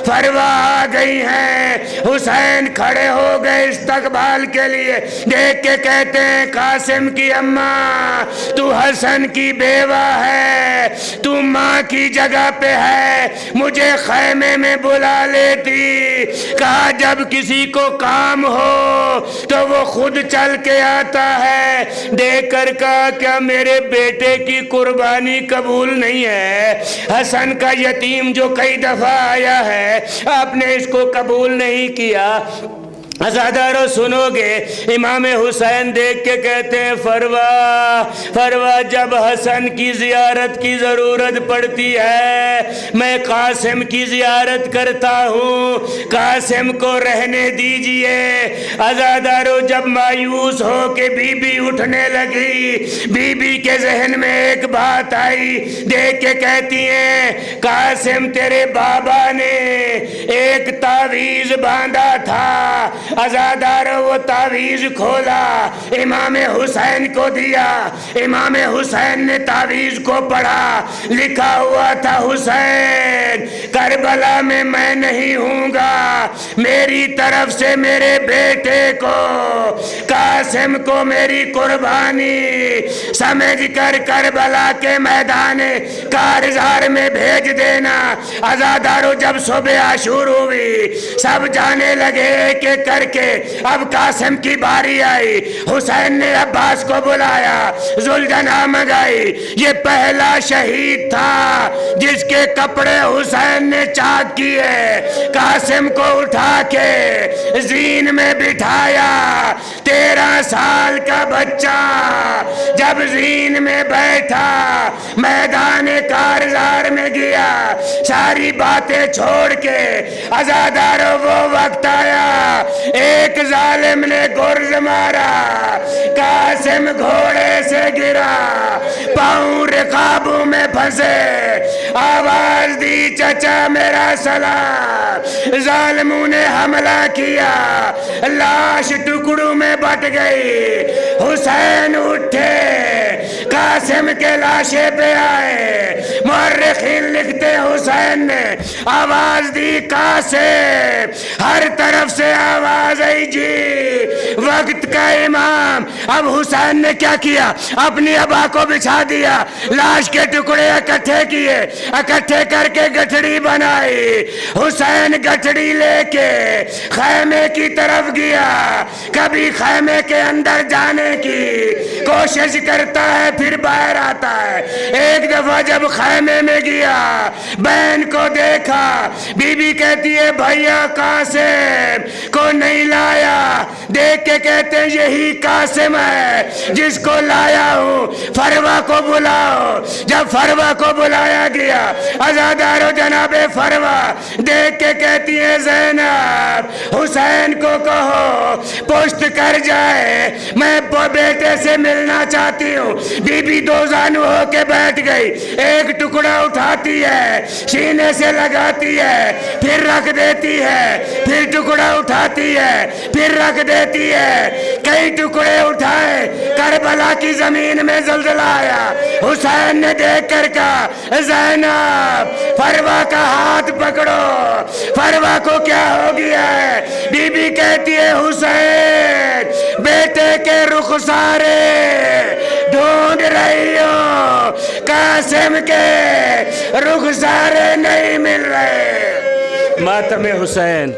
فروہ آ گئی ہیں، حسین کھڑے ہو گئے استقبال کے لیے، دیکھ کے کہتے ہیں قاسم کی اماں تو حسن کی بیوہ ہے، تو ماں کی جگہ پہ ہے، مجھے خیمے میں بلا لیتی۔ کہا جب کسی کو کام ہو تو وہ خود چل کے آتا ہے۔ دیکھ کر کہا کیا میرے بیٹے کی قربانی قبول نہیں ہے؟ حسن کا یتیم جو کئی دفعہ آیا ہے آپ نے اس کو قبول نہیں کیا۔ عزادارو سنو گے، امام حسین دیکھ کے کہتے ہیں فروہ جب حسن کی زیارت کی ضرورت پڑتی ہے میں قاسم کی زیارت کرتا ہوں، قاسم کو رہنے دیجئے۔ عزادارو جب مایوس ہو کے بی بی اٹھنے لگی، بی بی کے ذہن میں ایک بات آئی، دیکھ کے کہتی ہیں قاسم تیرے بابا نے ایک تعویذ باندھا تھا۔ عزادارو وہ تعویذ کھولا، امام حسین کو دیا، امام حسین نے تعویذ کو پڑھا، لکھا ہوا تھا حسین کربلا میں میں نہیں ہوں گا، میری طرف سے میرے بیٹے کو قاسم کو میری قربانی سمجھ کر کربلا کے میدان کارزار میں بھیج دینا۔ عزادارو جب صبح عاشور ہوئی سب جانے لگے ایک ایک کر کے، اب قاسم کی باری آئی، حسین نے عباس کو بلایا، ذوالجناح منگائی، یہ پہلا شہید تھا جس کے کپڑے حسین نے چاک کیے، قاسم کو اٹھا کے زین میں بٹھایا، 13 سال کا بچہ جب زین میں بیٹھا میدان کارزار میں گیا، ساری باتیں چھوڑ کے عزادارو وہ وقت آیا ایک ظالم نے گرز مارا، قاسم گھوڑے سے گرا، پاؤں رقابوں میں پھنسے، آواز دی چچا میرا سلام، ظالموں نے حملہ کیا، لاش ٹکڑوں میں بٹ گئی، حسین اٹھے، قاسم کے لاشے پہ آئے، مورخین لکھتے حسین نے آواز دی قاسم، ہر طرف سے آواز آئی جی وقت کا امام۔ اب حسین نے کیا کیا؟ اپنی ابا کو بچھا دیا، لاش کے ٹکڑے اکٹھے کیے، اکٹھے کر کے گٹھڑی بنائی۔ حسین گٹھڑی لے کے خیمے کی طرف گیا، کبھی خیمے کے اندر جانے کی کوشش کرتا ہے پھر باہر آتا ہے۔ ایک دفعہ جب خیمے میں گیا، بہن کو دیکھا، بی بی کہتی ہے بھیا قاسم کو نہیں لایا، دیکھ کے کہتے ہیں یہی قاسم ہے جس کو لایا ہوں، فروہ کو بلاؤ۔ جب فروہ کو بلایا گیا، عزادارو جناب فروہ دیکھ کے کہتی ہے زینب حسین کو کہو پشت کر جائے، میں بیٹے سے ملنا چاہتی ہوں۔ بی بی دو زانو ہو کے بیٹھ گئی، ایک ٹکڑا اٹھاتی ہے، سینے سے لگاتی ہے، پھر رکھ دیتی ہے، پھر ٹکڑا اٹھاتی ہے، پھر رکھ دیتی ہے۔ کئی ٹکڑے اٹھائے، کربلا کی زمین میں زلزلہ آیا۔ حسین نے دیکھ کر کہا زینب فروہ کا ہاتھ پکڑو، فروہ کو کیا ہو گیا ہے؟ بی بی کہتی ہے حسین بیٹے کے رخسارے ڈھونڈ رہی ہو، قاسم کے رخسارے نہیں مل رہے۔ ماتم حسین۔